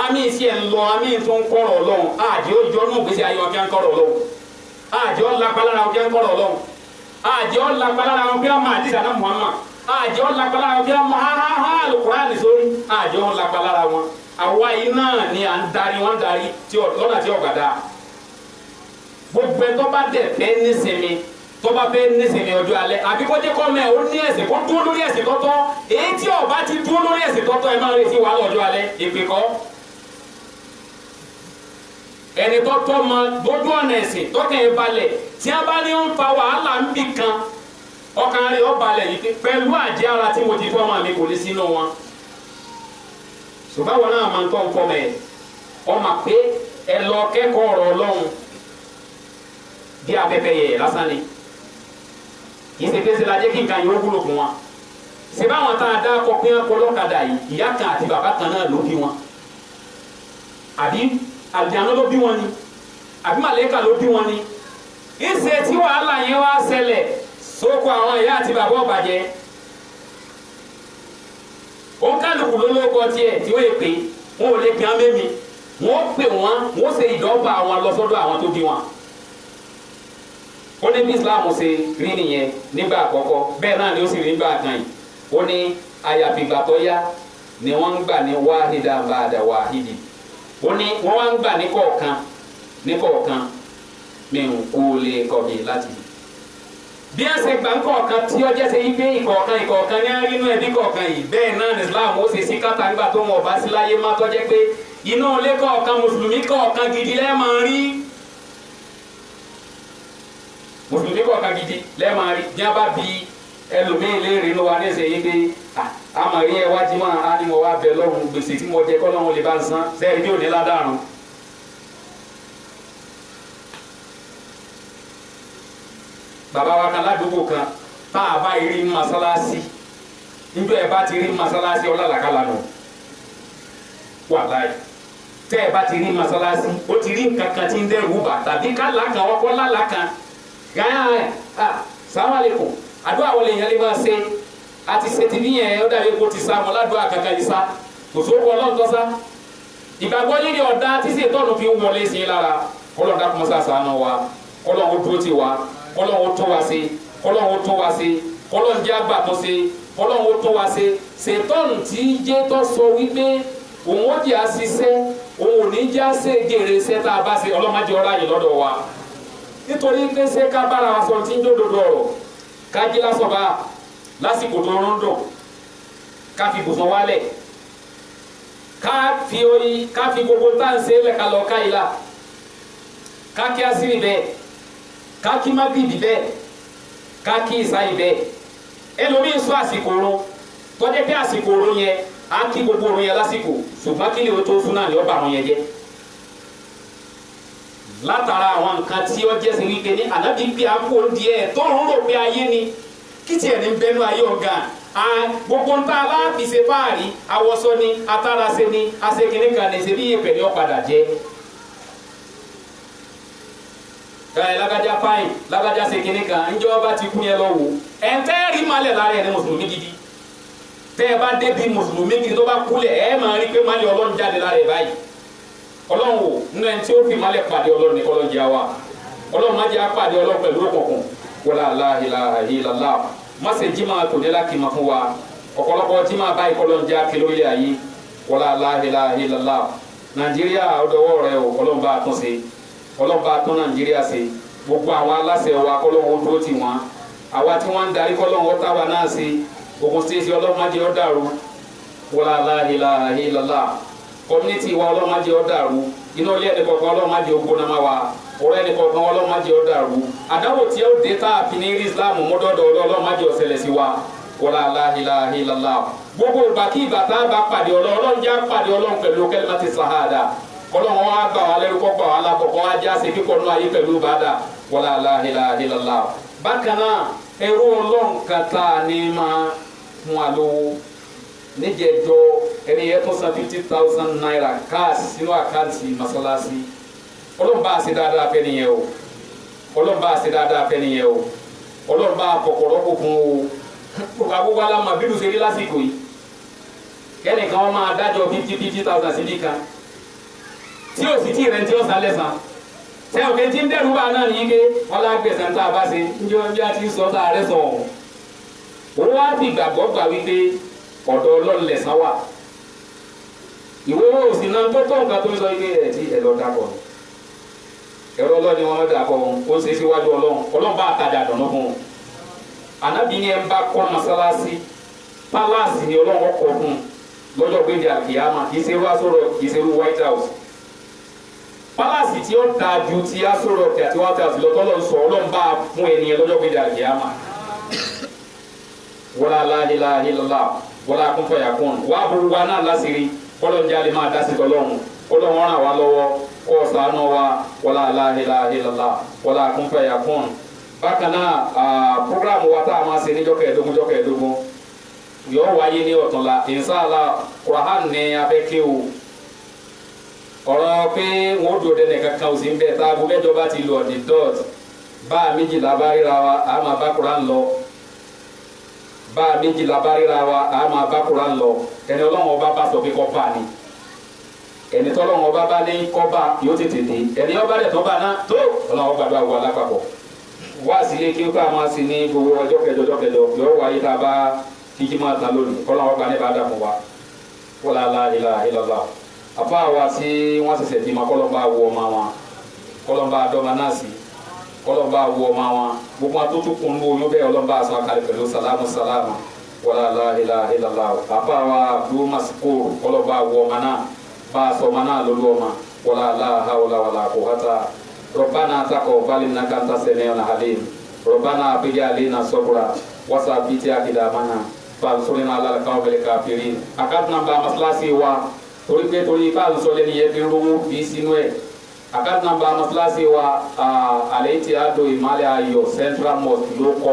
àmì ìsì ẹ̀ ń lọ àmì tó ń kọ̀rọ̀ Ọlọ́run àjẹ́ òjò náà gbèsè ayé ọ̀kẹ́ ń kọ̀rọ̀ Ọlọ́run àjẹ́ ọ̀làpàlára ọ̀kẹ́ ń kọ̀rọ̀ Ọlọ́run àjẹ́ ọ̀làpàlára ọ̀kẹ́ ọmọ àdìsá náà Muhammad àjẹ́ ọ̀làpàlára ọ̀kẹ́ ọmọ ha Al-Qur'an sórí àjẹ́ ọ̀làpàlára wọn àwa yìí náà ni à ń darí wọn darí lọ́nà tí ọ̀gá gbogbo ẹ̀ tó bá dẹ̀ fẹ́ nísìnyí tọba fẹ́ nísìnyí ọjọ́ alẹ́ àbí kó jẹ́ kọ́ mẹ́ ó ní ẹ̀sìn kó dúró lórí ẹ̀sìn tọ́tọ́ èyí tí ó bá ti dúró lórí ẹ̀sìn tọ́tọ́ ẹ máa retí wàhálà ọjọ́ alẹ́ èpè kọ́ ẹni tọ́tọ́ ma lójú ọ̀nà ẹ̀sìn tọ́kẹ́ ẹ balẹ̀ tí a bá ní ń fa wàhálà ń bì kan ọkàn rẹ̀ ó balẹ̀ yìí pẹ̀lú àjẹ́ ara tí mo ti fọ́ máa mi kò ní sínú wọn ṣùgbọ́n wọn náà máa ń tọ́ ń fọ́ mẹ́ ọmọ pé ẹ lọ kẹ́kọ̀ọ́ ọ̀rọ̀ Ọlọ́run bí abẹ́fẹ́ yẹ lásán ni yìí ṣe pèsè lajẹ́ kí nǹkan yóò wúlò fún wa ṣe báwọn tá a dá kọ pé wọn kọ lọ́kadà yìí ìyá kan àti bàbá kan náà ló bí wọn àbí àlùjáná ló bí wọn ni àbí màlẹ́kà ló bí wọn ni ìṣe tí wàhálà yẹn wá ṣẹlẹ̀ sóko àwọn ìyá àti bàbá ọ̀bàjẹ́ ó kálukú ló lóko tiẹ̀ tí ó yẹ pé wọn ò lè pè án mẹ́mi wọn pè wọn wọn ṣe ìdọ́gba àwọn lọ sọ́dọ̀ àwọn tó bí wọn ó ní bí Islam ṣe rí nìyẹn nígbà àkọ́kọ́ bẹ́ẹ̀ náà ni ó sì rí nígbà kan yìí ó ní àyàfìgbà tó yá ni wọ́n ń gbà ní wáhídà ba'da wáhídì ó ní wọ́n wá ń gbà ní kọ̀ọ̀kan mi ò kó lè kọ̀bí láti bí a ṣe gbà ń kọ̀ọ̀kan tí ó jẹ́ ṣe yí pé ìkọ̀ọ̀kan ní arínú ẹbí kọ̀ọ̀kan yìí bẹ́ẹ̀ náà ní Islam ó ṣe sí kátà nígbà tó wọn ọba sí láyé má tọ́jẹ́ pé inú ilé kọ̀ọ̀kan mùsùlùmí kọ̀ọ̀kan gidi lẹ́ẹ̀ máa rí mùsùlùmí kọ̀ọ̀kan gidi lẹ́ẹ̀máa rí ní abá bí ẹlòmíín léèrè ló wà ní ẹsẹ̀ yìí pé àmọ̀ rí ẹ wájú máa á ní mo wá bẹ lọ́rùn gbèsè tí mo jẹ kọ́ lọ́run lè bá ń san sẹ́yìn bí ò ní ládàrún. bàbá wa kan ládùúgbò kan tá a bá rí masalasi níjọ ẹ bá ti rí masalasi ọlọ́làkàlà nù wàláì tẹ́ ẹ bá ti rí masalasi ó ti rí nǹkan kan tí ń dẹ́rù bà tàbí kálá kan ọkọ lálá kan gáyà ẹ sàmàlẹ́kùn àdúrà wọlé yẹn lè máa ṣe àti ṣètì bí yẹn ó dàbí kó ti sá mọ́ ládùúgbò kankan yìí sá kò sóko ọlọ́run tó sá ìgbàgbọ́ yìí ọ̀dà tí ṣètọ́nù fi ń wọlé sí i lára kọ́lọ́ọ̀dà kọ́mọ́sá sànù wa kọ́lọ́ọ̀ dúró ti wa kọ́lọ́ọ̀ tó wa sí kọ́lọ́ọ̀ tó wa sí kọ́lọ́ọ̀ jẹ́ àgbà tó sí kọ́lọ́ọ̀ tó wa sí ṣètọ́nù tí jẹ́ tó sọ wípé òun ó jẹ́ àṣìṣe òun ò ní jẹ́ àṣẹ gèrè ṣẹ́ tá a bá ṣe ọlọ́mọdé ọ̀rá yìí lọ́dọ̀ wa nítorí pé ṣé ká bára wa sọ tí ń dòdòdò ọ̀rọ̀ ká jí lásọ̀bà lásìkò tó rán dùn ká fi bùsùn wálẹ̀ ká fi gbogbo tá à ń ṣe é lẹ̀ ká lọ ká yìí la ká kí asiri bẹ́ẹ̀ ká kí magribi bẹ́ẹ̀ ká kí ìsáyì bẹ́ẹ̀ ẹlòmíín sọ àsìkò oorun tọ́jú pé àsìkò oorun yẹn á kí gbogbo oorun yẹn lásìkò ṣùgbọ́n kí ni o tó fún náà ni ó bá àwọn yẹn jẹ́ látara àwọn nǹkan tí ó jẹ́ sí wípé ní ànábì bí akó díẹ̀ tó ń rò pé ayé ni kí tiẹ̀ ní bẹnu ayé ọ̀gá gbogbo ń ta aláàfíìsẹ́ fáàrí awọ́sọ ni atárasẹ ni asekele kan ní ṣebí yẹ pẹ̀lú ọ̀padà jẹ́ lágbájá fáìn lágbájá sekele kan ńjọba ti kú yẹn lọ wò ẹ̀ńtẹ́ rí malẹ̀ lára ẹ̀ ní mùsùlùmí gidi tẹ́ ẹ bá débi mùsùlùmí gidi tó bá kúlẹ̀ ẹ̀ máa rí pé malẹ̀ ọlọ́run jáde lára ẹ̀ báyìí ọlọ́run wò nínú ẹni tí ó fi malẹ̀ pàdé ọlọ́run ní kọ́lọ́ jẹ́ wa ọlọ́run má jẹ́ apàdé ọlọ́run pẹ̀lú òkùnkùn wala la ilaha illallah má ṣe jima tó dé láti ma fún wa ọ̀pọ̀lọpọ̀ jima báyìí kọ́lọ́ jẹ́ akéló ilé ayé wala la ilaha illallah nàìjíríà ọ̀dọ́wọ́ rẹ o ọlọ́run bá tún ṣe ọlọ́run bá tún nàìjíríà ṣe gbogbo àwọn aláṣẹ wa kọ́lọ́run ó dúró tì wọ́n àwa tí wọ́n ń darí kọ́lọ́run ó táwa náà ṣe Ògùn stéèsì ọlọ́run má jẹ́ ó dàrú wala la ilaha illallah community wa ọlọ́run má jẹ́ ó dàrú iná ilé ẹni kọ̀ọ̀kan ọlọ́run má jẹ́ ó gbóná má wa ọ̀rẹ́ ẹni kọ̀ọ̀kan ọlọ́run má jẹ́ ó dàrú àdáwò tí ó dé tá a fi ní Islam mọ́dọ́dọ̀ ọlọ́run má jẹ́ ó ṣẹlẹ̀ sí wa wala la ilaha illallah gbogbo ìgbà kí ìgbà tá a bá pàdé ọlọ́run já pàdé ọlọ́run pẹ̀lú kalimati shahada ọlọ́run wa gbà wá lẹ́rú kọ́ gbà wá lákọ̀ọ́kọ́ wá já sí kíkọ́ nú ayé pẹ̀lú bàdà wala la ilaha illallah bákan náà ẹrú ọlọ́run kàtà ní máa fún wa lówó níjẹjọ ẹni yẹn tó san 50,000 naira cash sínú àkáǹtì masalasi ọlọ́run bá a ṣe dáadáa fẹ́ nìyẹn o ọlọ́run bá a ṣe dáadáa fẹ́ nìyẹn o ọlọ́run bá a kọ̀kọ̀rọ̀ kó fún o àbúgbò aláma bí lùsẹ̀ rí lásìkò yìí kẹ́nìkan wọn máa dájọ́ 50,000 síbí kan tí o sì tí rẹ̀ tí ó san lẹ́sàn sẹ́wọ̀n kẹ́ tí ń dẹ́rù bá náà ní ike wọn lágbèsàn tá a bá ṣe níjọ́ bí a ti sọ tá a rẹ̀ sọ̀ òun wá fi gbàgbọ́ gbà wípé ọ̀dọ̀ ọlọ́run lẹ̀san wà ìwé òsì náà tó nǹkan tó ń sọ ike ẹ̀ tí ẹ̀ lọ dàpọ̀ ẹ̀rọ ọlọ́ni wọn dàpọ̀ ó ń ṣe síwájú ọlọ́run bá àtàjà dọ̀nà fún un ànábì ni ẹ̀ ń bá kọ́ mọ́sálásí pálásì ni ọlọ́run kọ́ fún un lọ́jọ́ gbèdé àkìyàmà kì í ṣe wá sọ̀rọ̀ kì í ṣe rú White House pálásì tí ó da ju ti asọ̀rọ̀ kì àti White House lọ́tọ́ lọ́n sọ ọlọ́run bá fún ẹnìyẹn lọ́jọ́ gbèdé àkìyàmà wala la ilaha illallah wala kun fayakun wa buru wa náà lásìrí kọ́lọ́n jálè máa dá sí tọ́lọ́run kọ́lọ́n ràn wá lọ́wọ́ kọ́ ṣàánú wa wala la ilaha illallah wala kun fayakun bákan náà program wa tá a máa ṣe níjọ́ kẹẹ̀ẹ́dógún yóò wáyé ní ọ̀túnla inshallah Quran ní abẹ́kẹ́ o ọ̀rọ̀ pé wọ́n dòde nìkan kan ò sí ń bẹ̀ tá a gbọ́ mẹ́jọ bá ti lò ọ̀dì dọ́t bá a méjìlá bá ríra wa a máa bá Quran lọ bá a méjìlá bá ríra wa a máa bá Quran lọ ẹni ọlọ́run ọba bá sọ pé kọ́ bá ni ẹni tọ́lọ́run ọba bá ní kọ́ bá yóò tètè dé ẹni ọba rẹ̀ tó bá ná tó ọlọ́run gbàdúrà wà lápapọ̀ wá sílé kí ó ká máa sí ní gbogbo ọjọ́ kẹjọ yóò wáyé tá a bá kíkí máa ta lónìí ọlọ́run ọba ní bá dà fún wa wala la ilaha illallah àfa wa tí wọ́n ṣẹ̀ṣẹ̀ bí ma kọ́lọ́mbà wọ ọmọ wọn kọ́lọ́mbà dọ́mọ náà sí kọ́lọ́mbà wọ ọmọ wọn gbogbo àtúntò kún ní oyún bẹ́ẹ̀ ọlọ́mbà aṣọ àkàlẹ̀ pẹ̀lú sàlámù wala la ilaha illallah àfa wa Abdul Maskur kọ́lọ́mbà wọ ọmọ náà bá aṣọ ọmọ náà lólu ọmọ wala la hawla wala quwwata ربنا تقبل إنك أنت السميع العليم ربنا أبقي علينا صبرا وثبت أقدامنا فانصرنا على القوم الكافرين أكدنا بمسلاسي torí ká ń sọ lẹ́ni yẹn fi rówó fi sínú ẹ̀ àkáǹtì nàmbà mọ́sálásí wa àlẹ́tì àdó ìmàlẹ̀ ayọ̀ central mosque ló kọ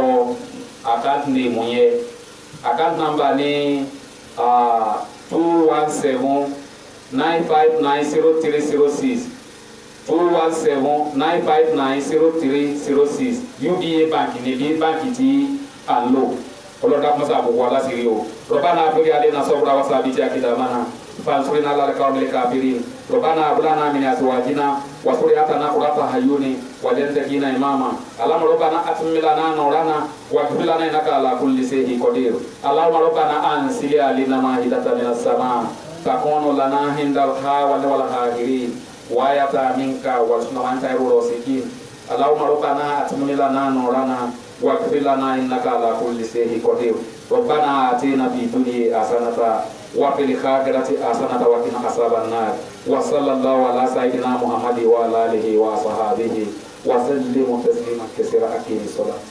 àkáǹtì nèmù yẹn àkáǹtì nàmbà ní 217-9590306 217-9590306 UBA bank ní bí báńkì tí à ń lò ọlọ́dà mọ́sá àbùkù aláṣẹ́rí o rọ̀bánà àbúrí alẹ́ náà sọ́kúra wàsá àbíjì àkìdàmánà فانصرنا على القوم الكافرين ربنا هب لنا من ازواجنا وذرياتنا قرة اعين واجعلنا اماما اللهم ربنا اتمم لنا نورنا واغفر لنا انك على كل شيء قدير اللهم ربنا انزل علينا مائدة من السماء تكون لنا عند الحاول والآخرين وآية منك وارزقنا وانت خير الرازقين اللهم ربنا اتمم لنا نورنا واغفر لنا انك على كل شيء قدير ربنا آتنا في الدنيا حسنة وفي الآخرة حسنة وقنا عذاب النار وصلى الله على سيدنا محمد وعلى آله وصحبه وسلم تسليما كثيرا أقيم الصلاة.